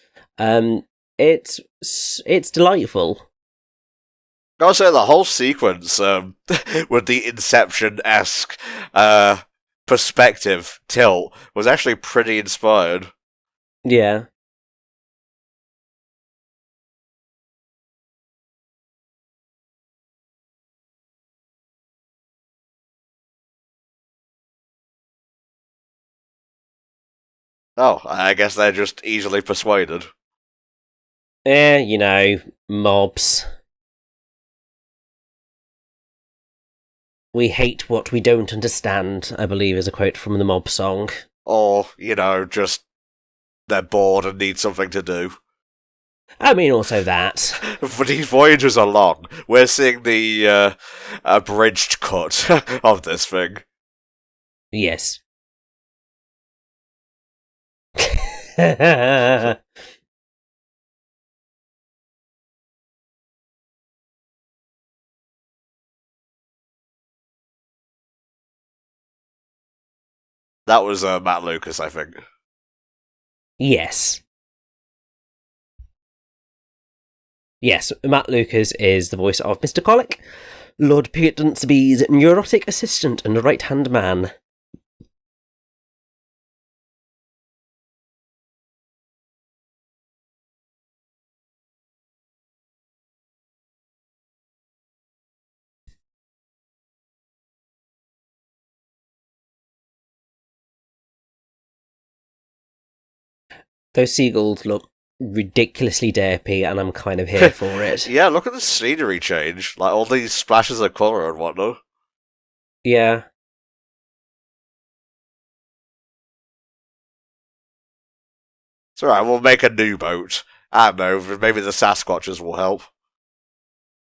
it's delightful. Gotta say, the whole sequence with the Inception-esque perspective tilt was actually pretty inspired. Yeah. Oh, I guess they're just easily persuaded. Mobs. We hate what we don't understand, I believe is a quote from the Mob song. Or, just they're bored and need something to do. I mean, also that. But these voyages are long. We're seeing the abridged cut of this thing. Yes. That was Matt Lucas, I think. Yes. Yes, Matt Lucas is the voice of Mr. Colic, Lord Peternsby's neurotic assistant and right-hand man. Those seagulls look ridiculously derpy, and I'm kind of here for it. Yeah, look at the scenery change. Like, all these splashes of colour and whatnot. Yeah. It's alright, we'll make a new boat. I don't know, maybe the Sasquatches will help.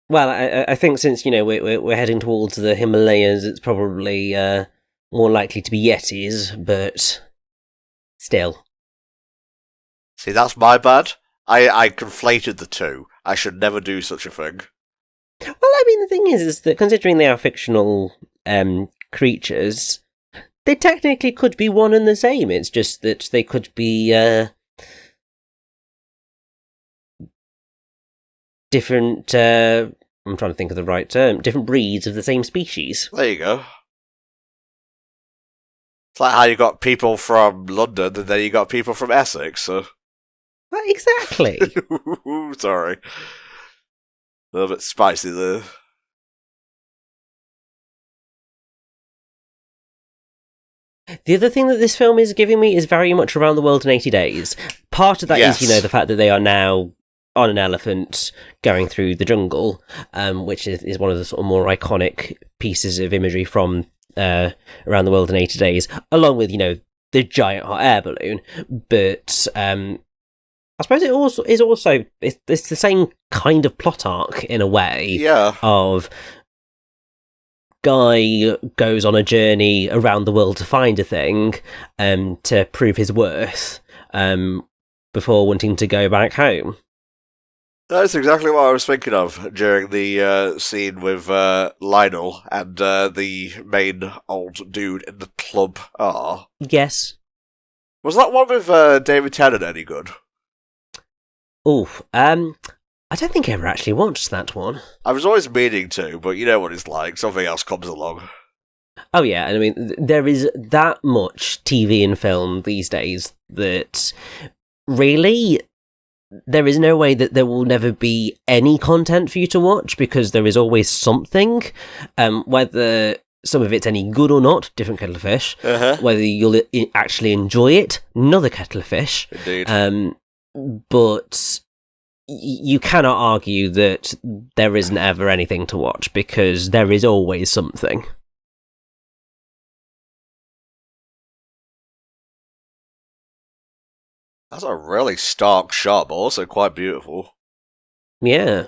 Well, I think since, we're heading towards the Himalayas, it's probably more likely to be Yetis, but still. See, that's my bad. I conflated the two. I should never do such a thing. Well, I mean, the thing is that considering they are fictional creatures, they technically could be one and the same. It's just that they could be different. I'm trying to think of the right term. Different breeds of the same species. There you go. It's like how you got people from London and then you got people from Essex, so. Well, exactly. Sorry. A little bit spicy there. The other thing that this film is giving me is very much Around the World in 80 Days. Part of that Yes. is, the fact that they are now on an elephant going through the jungle, which is one of the sort of more iconic pieces of imagery from Around the World in 80 Days, along with, the giant hot air balloon. But I suppose it's the same kind of plot arc in a way. Yeah. Of guy goes on a journey around the world to find a thing, to prove his worth, before wanting to go back home. That's exactly what I was thinking of during the scene with Lionel and the main old dude in the club. Ah, Yes. was that one with David Tennant any good? Oh, I don't think I ever actually watched that one. I was always meaning to, but you know what it's like. Something else comes along. Oh yeah, and I mean, there is that much TV and film these days that really there is no way that there will never be any content for you to watch, because there is always something, whether some of it's any good or not, different kettle of fish. Uh-huh. Whether you'll actually enjoy it, another kettle of fish. Indeed. But you cannot argue that there isn't ever anything to watch, because there is always something. That's a really stark shot, but also quite beautiful. Yeah.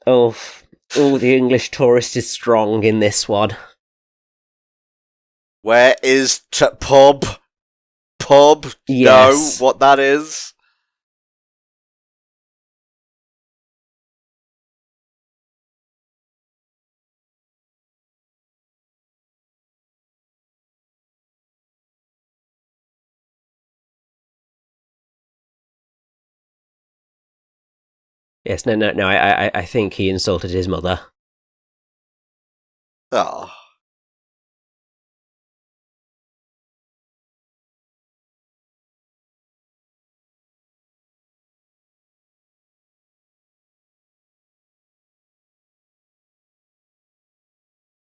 Oh, the English tourist is strong in this one. Where is pub? Pub? Yes. Know what that is? Yes, no. I think he insulted his mother. Oh.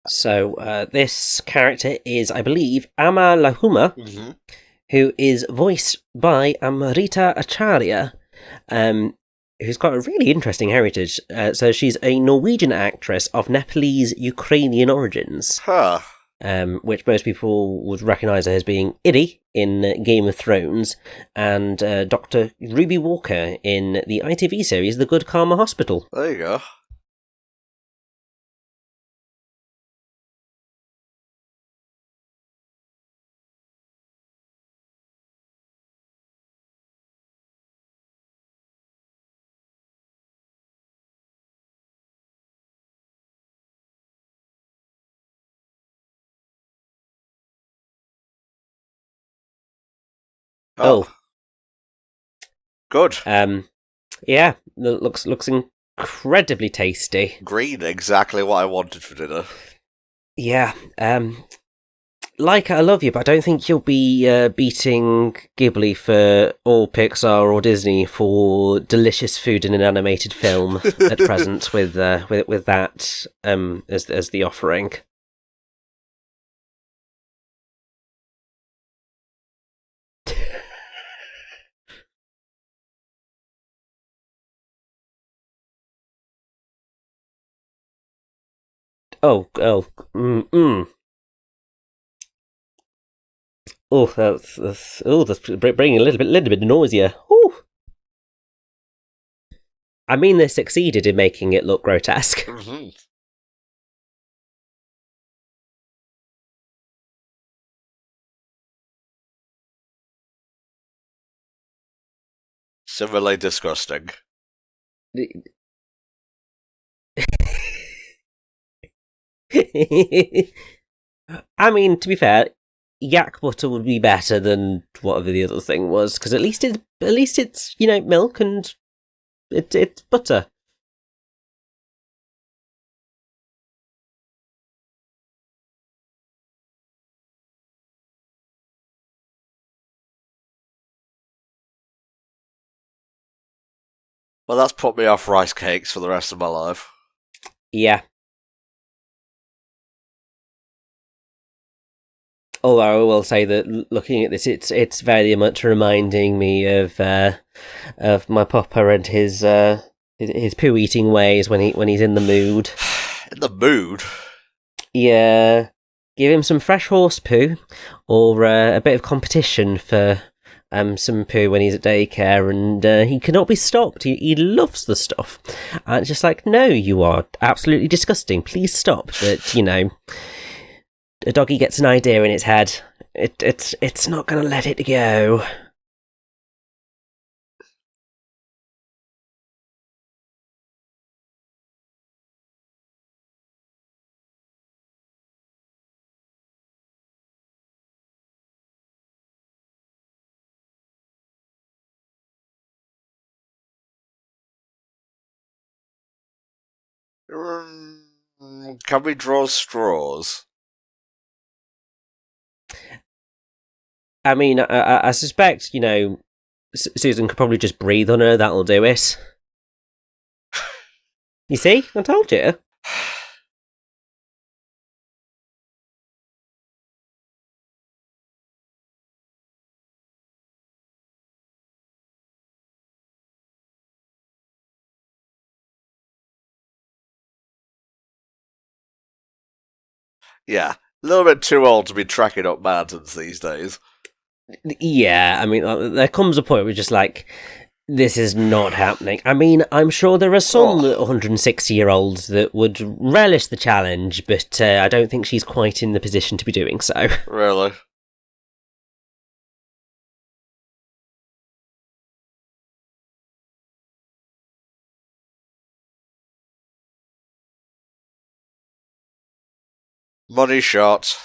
So this character is, I believe, Ama Lahuma, who is voiced by Amrita Acharya, who's got a really interesting heritage. So she's a Norwegian actress of Nepalese-Ukrainian origins. Huh. Which most people would recognise her as being Iddy in Game of Thrones, and Dr. Ruby Walker in the ITV series The Good Karma Hospital. There you go. Oh. Good. Yeah, looks incredibly tasty. Green, exactly what I wanted for dinner. Yeah, like I love you, but I don't think you'll be beating Ghibli or Pixar or Disney for delicious food in an animated film at present with that as the offering. Oh, Oh, that's bringing a little bit of nausea. Ooh. I mean, they succeeded in making it look grotesque. Mm-hmm. Similarly disgusting. I mean, to be fair, yak butter would be better than whatever the other thing was, because at least it's milk and it's butter. Well, that's put me off rice cakes for the rest of my life. Yeah. Although I will say that looking at this, it's very much reminding me of my papa and his poo eating ways when he's in the mood. In the mood? Yeah, give him some fresh horse poo, or a bit of competition for some poo when he's at daycare, and he cannot be stopped. He loves the stuff. And it's just like, no, you are absolutely disgusting. Please stop. But a doggy gets an idea in its head. It's not going to let it go. Can we draw straws? I mean, I suspect, Susan could probably just breathe on her. That'll do it. You see? I told you. Yeah, a little bit too old to be tracking up mountains these days. Yeah, I mean, there comes a point where just like, this is not happening. I mean, I'm sure there are some 160-year-olds that would relish the challenge, but I don't think she's quite in the position to be doing so. Really? Money shot.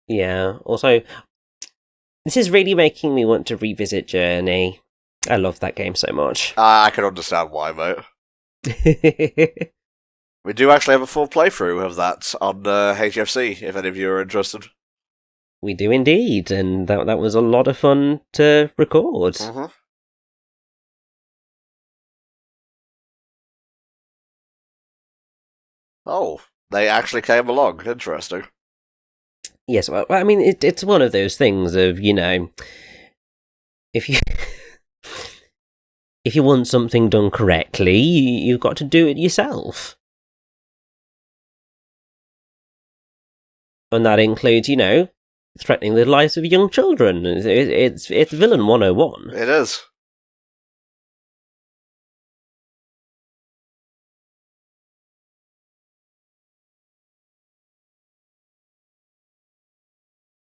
Yeah, also, this is really making me want to revisit Journey. I love that game so much. I can understand why, mate. We do actually have a full playthrough of that on HFC, if any of you are interested. We do indeed, and that was a lot of fun to record. Mm-hmm. Oh, they actually came along. Interesting. Yes, well, I mean, it's one of those things of, if you if you want something done correctly, you've got to do it yourself. And that includes, threatening the lives of young children. It's villain 101. It is.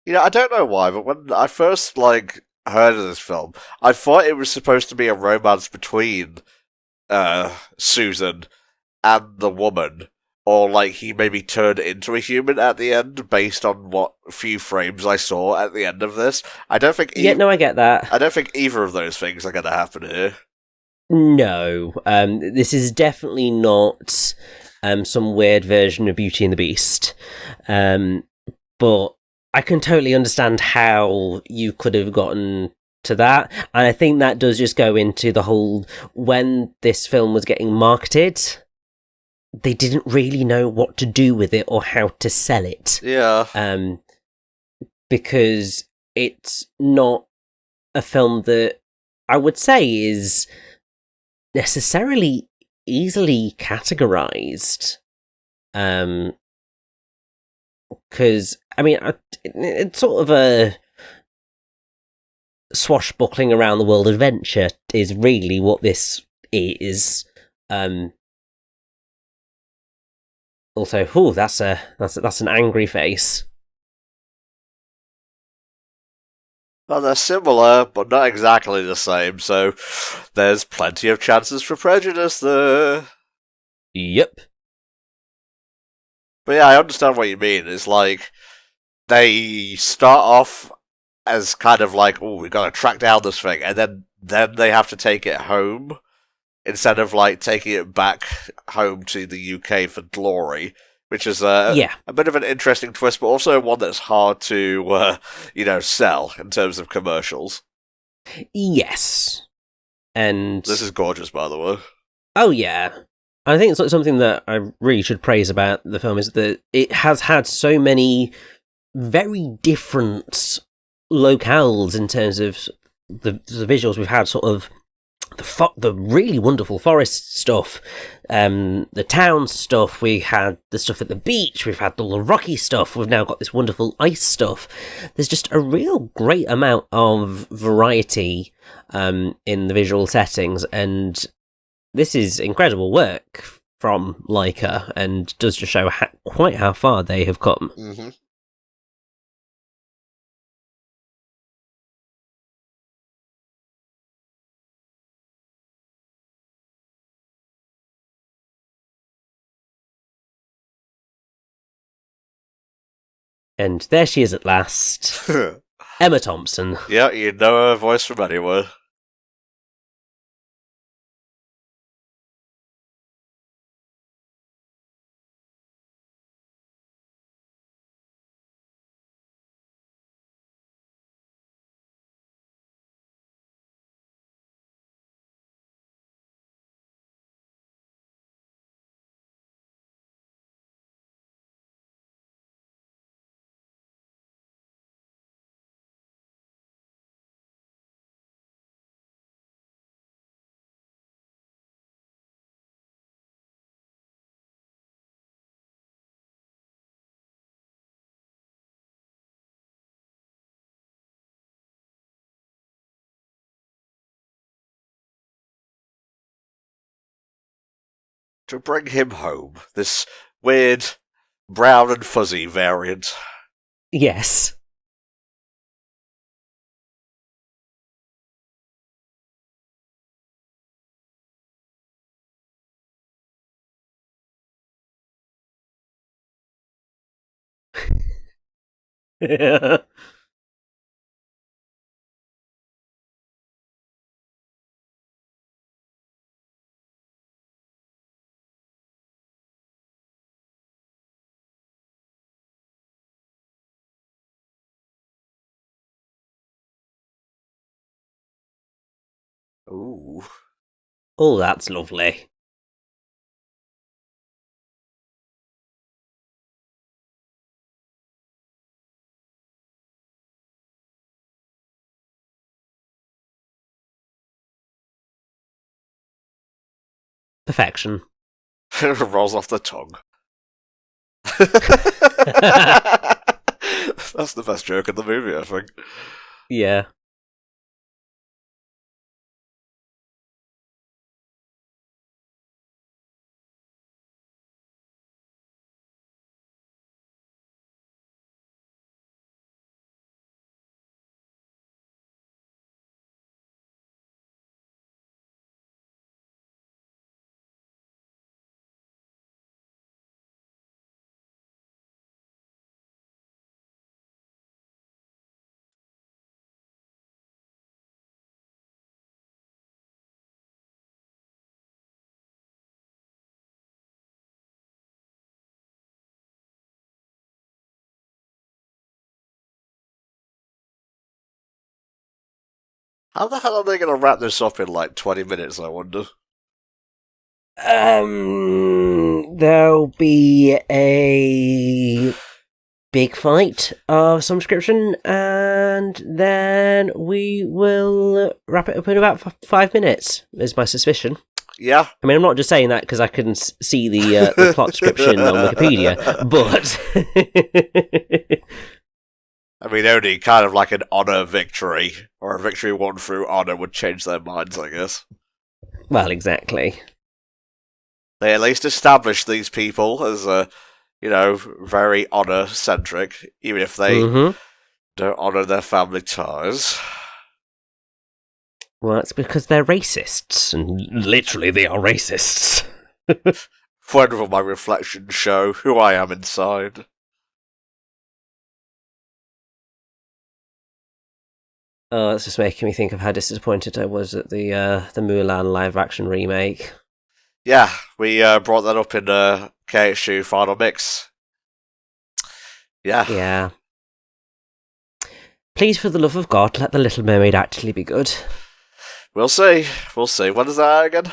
I don't know why, but when I first heard of this film, I thought it was supposed to be a romance between Susan and the woman, or he maybe turned into a human at the end, based on what few frames I saw at the end of this. I don't think. Yeah, no, I get that. I don't think either of those things are going to happen here. No, this is definitely not some weird version of Beauty and the Beast. But I can totally understand how you could have gotten to that. And I think that does just go into the whole, when this film was getting marketed, they didn't really know what to do with it or how to sell it. Yeah. Because it's not a film that I would say is necessarily easily categorized. Because, I mean, it's sort of a swashbuckling around the world adventure is really what this is. Also, that's an angry face. Well, they're similar, but not exactly the same, so there's plenty of chances for prejudice there. Yep. But yeah, I understand what you mean. It's they start off as kind of oh, we gotta track down this thing, and then they have to take it home instead of taking it back home to the UK for glory, which is a bit of an interesting twist, but also one that's hard to sell in terms of commercials. Yes, and this is gorgeous, by the way. Oh yeah. I think it's something that I really should praise about the film is that it has had so many very different locales in terms of the visuals. We've had sort of the really wonderful forest stuff, the town stuff. We had the stuff at the beach. We've had all the rocky stuff. We've now got this wonderful ice stuff. There's just a real great amount of variety in the visual settings, and this is incredible work from Leica, and does just show quite how far they have come. Mm-hmm. And there she is at last. Emma Thompson. Yeah, you know her voice from anywhere. To bring him home, this weird brown and fuzzy variant. Yes. Ooh. Oh, that's lovely. Perfection. Rolls off the tongue. That's the best joke in the movie, I think. Yeah. How the hell are they going to wrap this up in like 20 minutes, I wonder? There'll be a big fight of some description, and then we will wrap it up in about 5 minutes, is my suspicion. Yeah. I mean, I'm not just saying that because I can see the plot description on Wikipedia, but... I mean, only kind of like an honour victory, or a victory won through honour would change their minds, I guess. Well, exactly. They at least established these people as, very honour-centric, even if they don't honour their family ties. Well, it's because they're racists, and literally they are racists. When will my reflections show who I am inside? Oh, it's just making me think of how disappointed I was at the Mulan live-action remake. Yeah, we brought that up in KH2 Final Mix. Yeah. Yeah. Please, for the love of God, let The Little Mermaid actually be good. We'll see. We'll see. When is that again?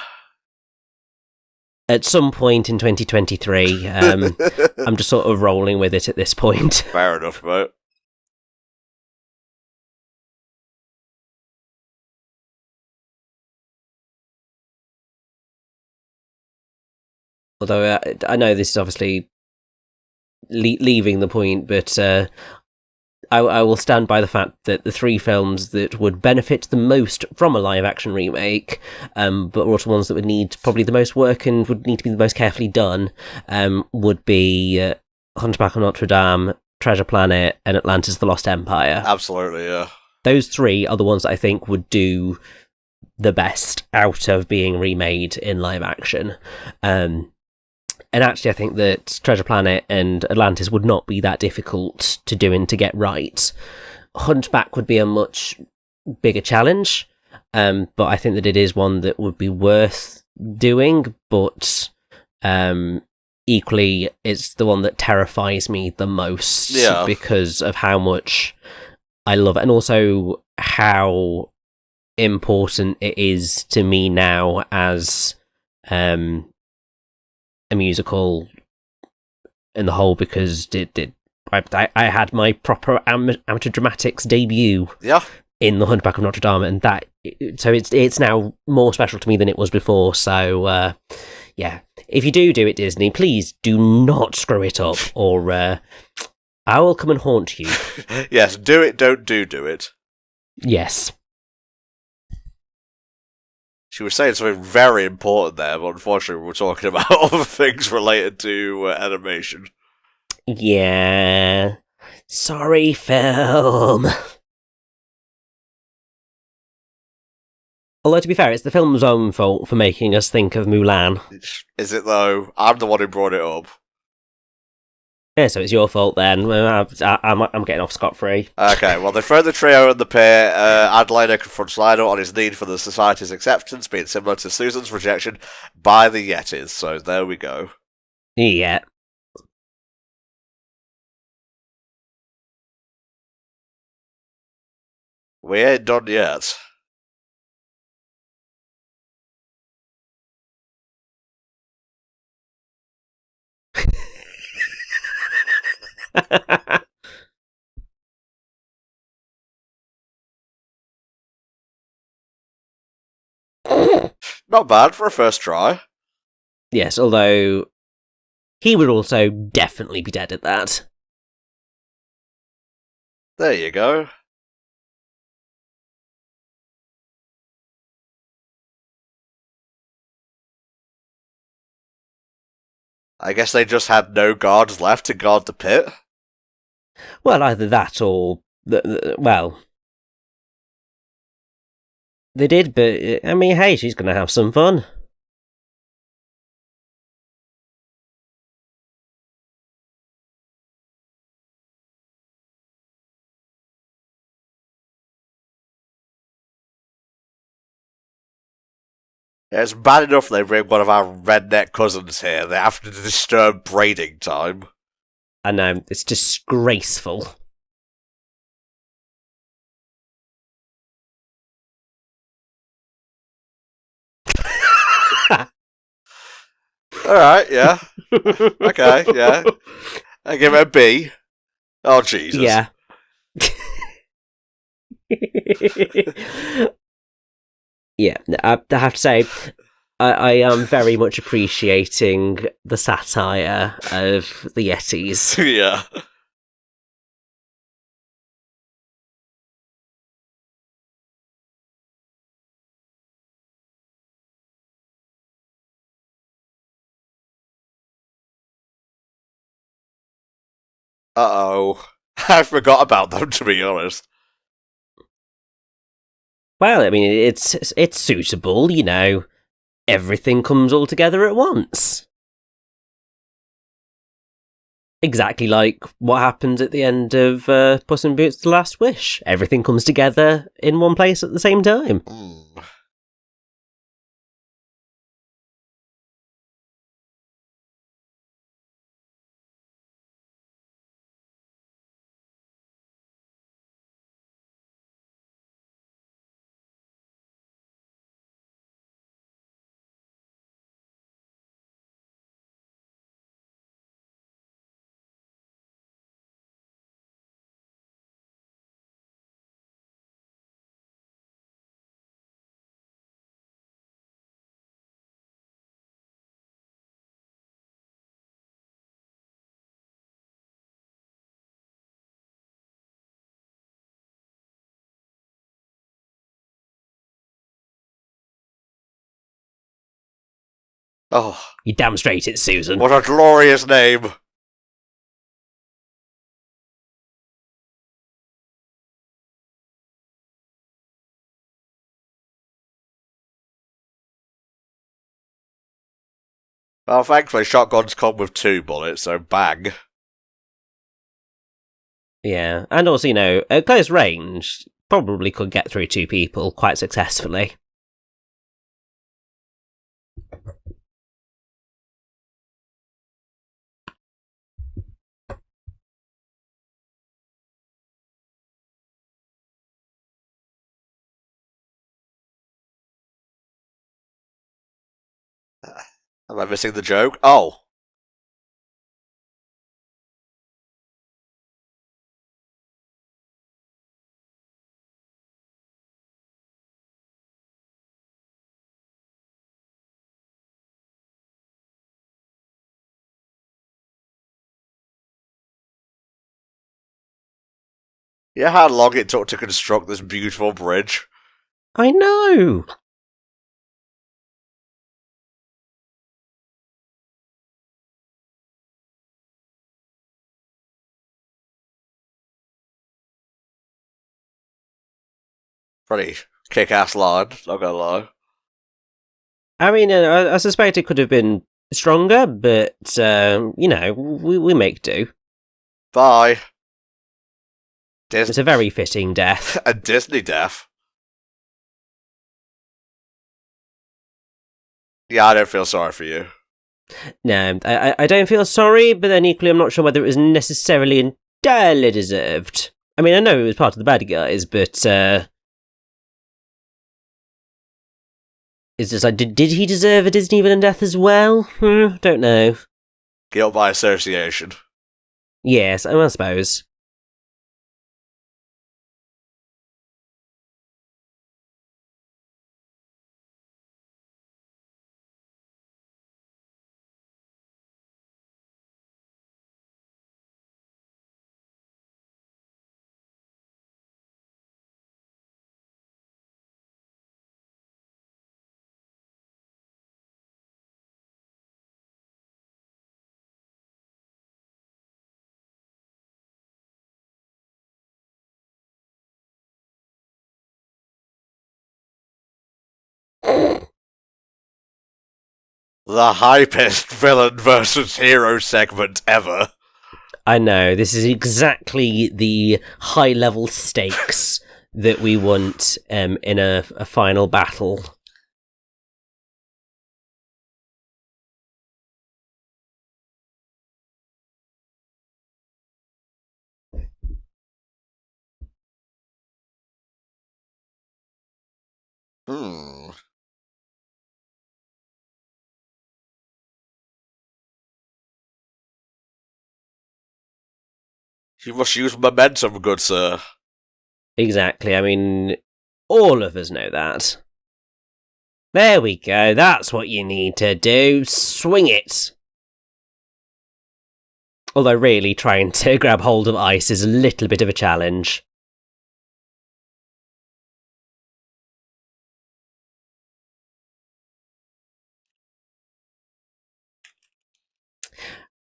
At some point in 2023. I'm just sort of rolling with it at this point. Fair enough, mate. Although I know this is obviously leaving the point, but I will stand by the fact that the 3 films that would benefit the most from a live-action remake, but were also ones that would need probably the most work and would need to be the most carefully done, would be Hunchback of Notre Dame, Treasure Planet, and Atlantis: The Lost Empire. Absolutely, yeah. Those 3 are the ones that I think would do the best out of being remade in live action. And actually, I think that Treasure Planet and Atlantis would not be that difficult to do and to get right. Hunchback would be a much bigger challenge, but I think that it is one that would be worth doing, but equally, it's the one that terrifies me the most because of how much I love it, and also how important it is to me now as a musical in the whole, because I had my proper amateur dramatics debut in The Hunchback of Notre Dame, and so it's now more special to me than it was before. So yeah, if you do it, Disney, please do not screw it up, or I will come and haunt you. Yes, do it, don't do it. Yes. She was saying something very important there, but unfortunately we're talking about other things related to animation. Yeah. Sorry, film. Although, to be fair, it's the film's own fault for making us think of Mulan. Is it, though? I'm the one who brought it up. Yeah, so it's your fault then. I'm getting off scot-free. Okay, well, they throw the trio in the pit. Adelaide confronts Lionel on his need for the society's acceptance, being similar to Susan's rejection by the Yetis. So there we go. Yeah. We ain't done yet. Not bad for a first try. Yes, although he would also definitely be dead at that. There you go. I guess they just had no guards left to guard the pit. Well, either that or well, they did, but I mean, hey, she's going to have some fun. Yeah, it's bad enough they bring one of our redneck cousins here. They have to disturb braiding time. I know, it's disgraceful. Alright, yeah. Okay, yeah. I give it a B. Oh, Jesus. Yeah. Yeah, I have to say, I am very much appreciating the satire of the Yetis. Yeah. Uh-oh. I forgot about them, to be honest. Well, I mean, it's suitable, you know. Everything comes all together at once. Exactly like what happens at the end of Puss in Boots: The Last Wish. Everything comes together in one place at the same time. Oh, You damn straight it's Susan. what a glorious name. Well, thankfully, shotguns come with 2 bullets, so bang. Yeah, and also, you know, at close range, probably could get through 2 people quite successfully. Am I missing the joke? Oh. Yeah, how long it took to construct this beautiful bridge. I know! Pretty kick-ass line, not gonna lie. I mean, I suspect it could have been stronger, but, you know, we make do. Bye. It's a very fitting death. A Disney death. Yeah, I don't feel sorry for you. No, I don't feel sorry, but then equally I'm not sure whether it was necessarily entirely deserved. I mean, I know it was part of the bad guys, but it's just like, did he deserve a Disney villain death as well? Don't know. Guilt by association. Yes, I suppose. The hypest villain versus hero segment ever. I know, this is exactly the high-level stakes that we want in a final battle. You must use momentum, good sir. Exactly, I mean, all of us know that. There we go, that's what you need to do. Swing it! Although really, trying to grab hold of ice is a little bit of a challenge.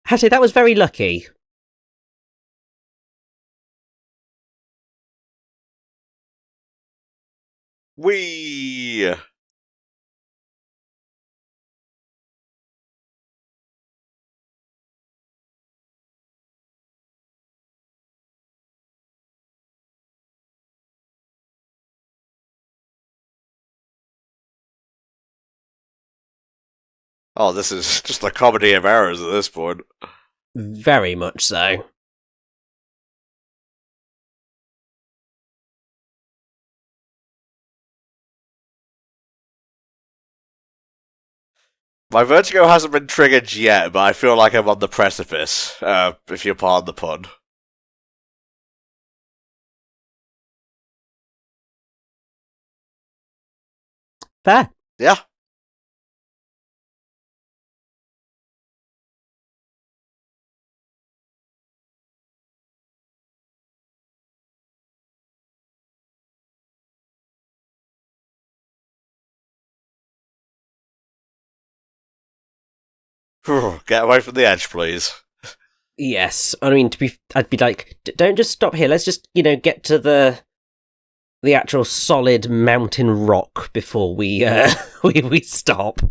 Hattie, that was very lucky. Whee! Oh, this is just a comedy of errors at this point. Very much so. My vertigo hasn't been triggered yet, but I feel like I'm on the precipice, if you pardon the pun. Fair. Yeah. Get away from the edge, please. Yes, I mean, I'd be like, don't just stop here. Let's just, get to the actual solid mountain rock before we we stop.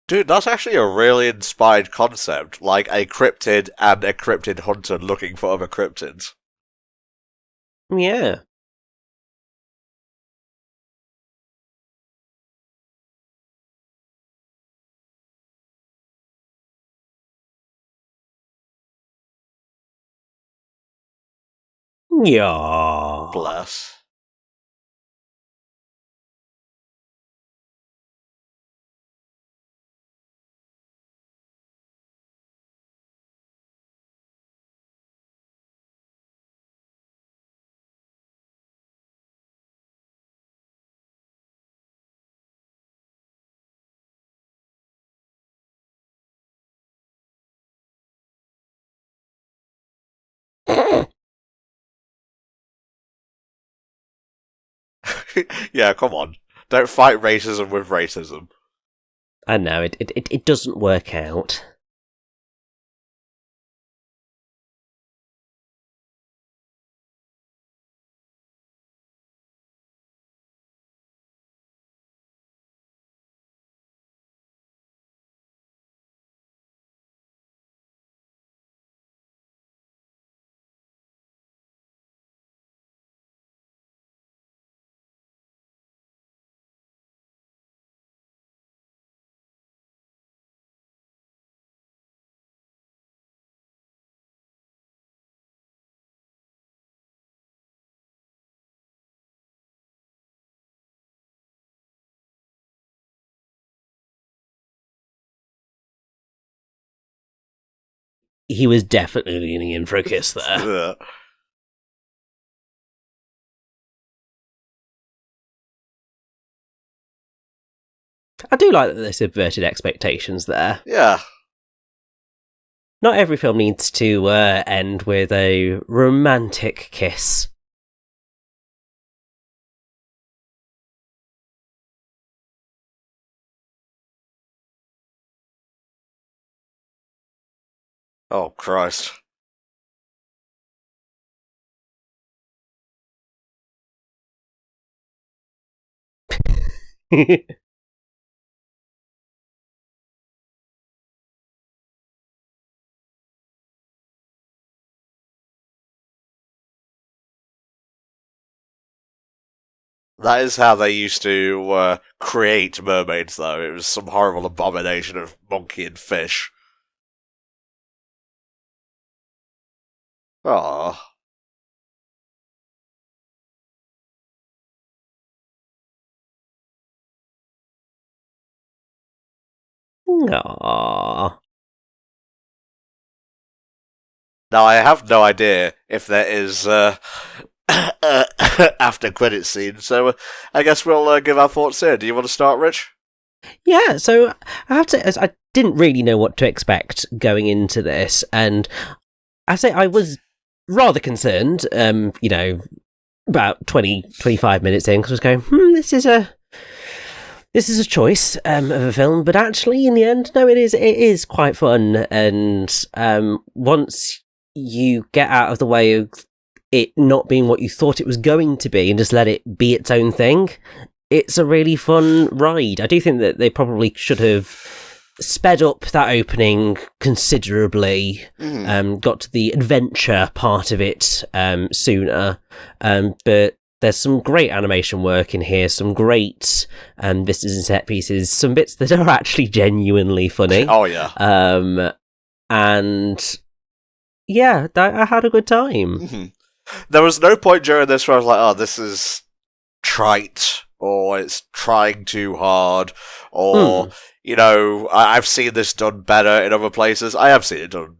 Dude, that's actually a really inspired concept. Like a cryptid and a cryptid hunter looking for other cryptids. Yeah. Yeah. Bless. Yeah, come on. Don't fight racism with racism. I know, it doesn't work out. He was definitely leaning in for a kiss there. I do like that they subverted expectations there. Yeah. Not every film needs to end with a romantic kiss. Oh, Christ. That is how they used to create mermaids, though. It was some horrible abomination of monkey and fish. Aww. Aww. Now, I have no idea if there is after credit scene, so I guess we'll give our thoughts here. Do you want to start, Rich? Yeah, so I have to say, I didn't really know what to expect going into this, and I say I was rather concerned, about 25 minutes in, because I was going, this is a choice of a film, but actually, in the end, no, it is quite fun, and once you get out of the way of it not being what you thought it was going to be and just let it be its own thing, it's a really fun ride. I do think that they probably should have sped up that opening considerably, got to the adventure part of it sooner, but there's some great animation work in here, some great vistas and set pieces, some bits that are actually genuinely funny. Oh, yeah. And yeah, I had a good time. Mm-hmm. There was no point during this where I was like, oh, this is trite, or it's trying too hard, or, I've seen this done better in other places. I have seen it done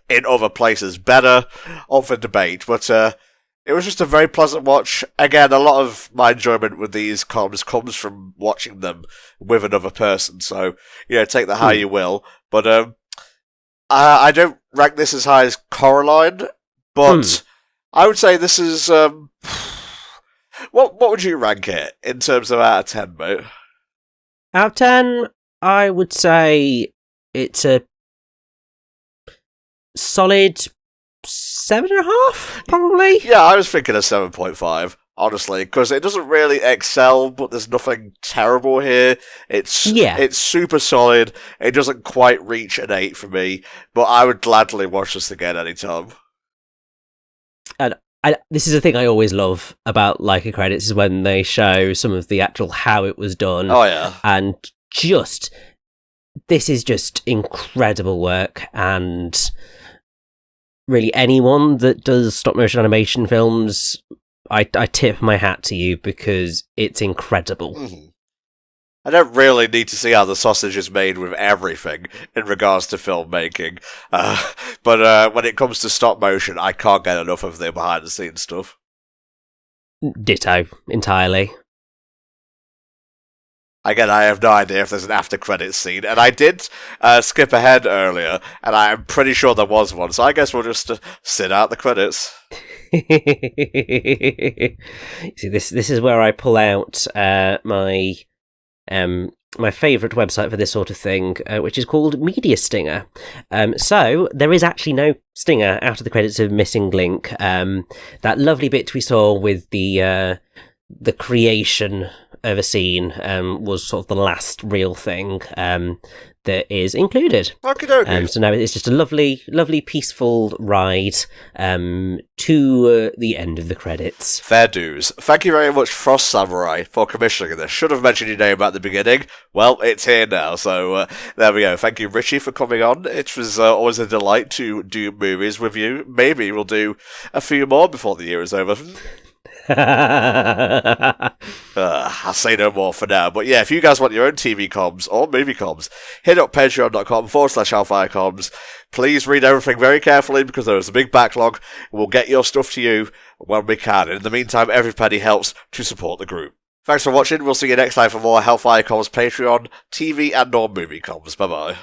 in other places better, up for debate, but it was just a very pleasant watch. Again, a lot of my enjoyment with these comms comes from watching them with another person, so, take that how you will. But I don't rank this as high as Coraline, but I would say this is... What would you rank it in terms of out of 10, mate? Out of 10, I would say it's a solid 7.5, probably. Yeah, I was thinking a 7.5, honestly, because it doesn't really excel, but there's nothing terrible here. It's super solid. It doesn't quite reach an 8 for me, but I would gladly watch this again anytime. And this is a thing I always love about Leica credits, is when they show some of the actual how it was done. Oh, yeah. And this is just incredible work, and really anyone that does stop-motion animation films, I tip my hat to you, because it's incredible. Mm-hmm. I don't really need to see how the sausage is made with everything in regards to filmmaking, but when it comes to stop motion, I can't get enough of the behind-the-scenes stuff. Ditto, entirely. Again, I have no idea if there's an after-credits scene, and I did skip ahead earlier, and I'm pretty sure there was one, so I guess we'll just sit out the credits. See, this is where I pull out my favourite website for this sort of thing, which is called Media Stinger. So there is actually no stinger after the credits of Missing Link. That lovely bit we saw with the creation of a scene was sort of the last real thing that is included. Okey-dokey. So now it's just a lovely, lovely, peaceful ride to the end of the credits. Fair dues. Thank you very much, Frost Samurai, for commissioning this. Should have mentioned your name at the beginning. Well, it's here now, so there we go. Thank you, Richie, for coming on. It was always a delight to do movies with you. Maybe we'll do a few more before the year is over. I'll say no more for now, but yeah, if you guys want your own TV comms or movie comms, hit up patreon.com/HellfireComms. Please read everything very carefully, because there is a big backlog. We'll get your stuff to you when we can. In the meantime, every penny helps to support the group. Thanks for watching. We'll see you next time for more HellfireComms Patreon, TV and or movie comms. Bye bye.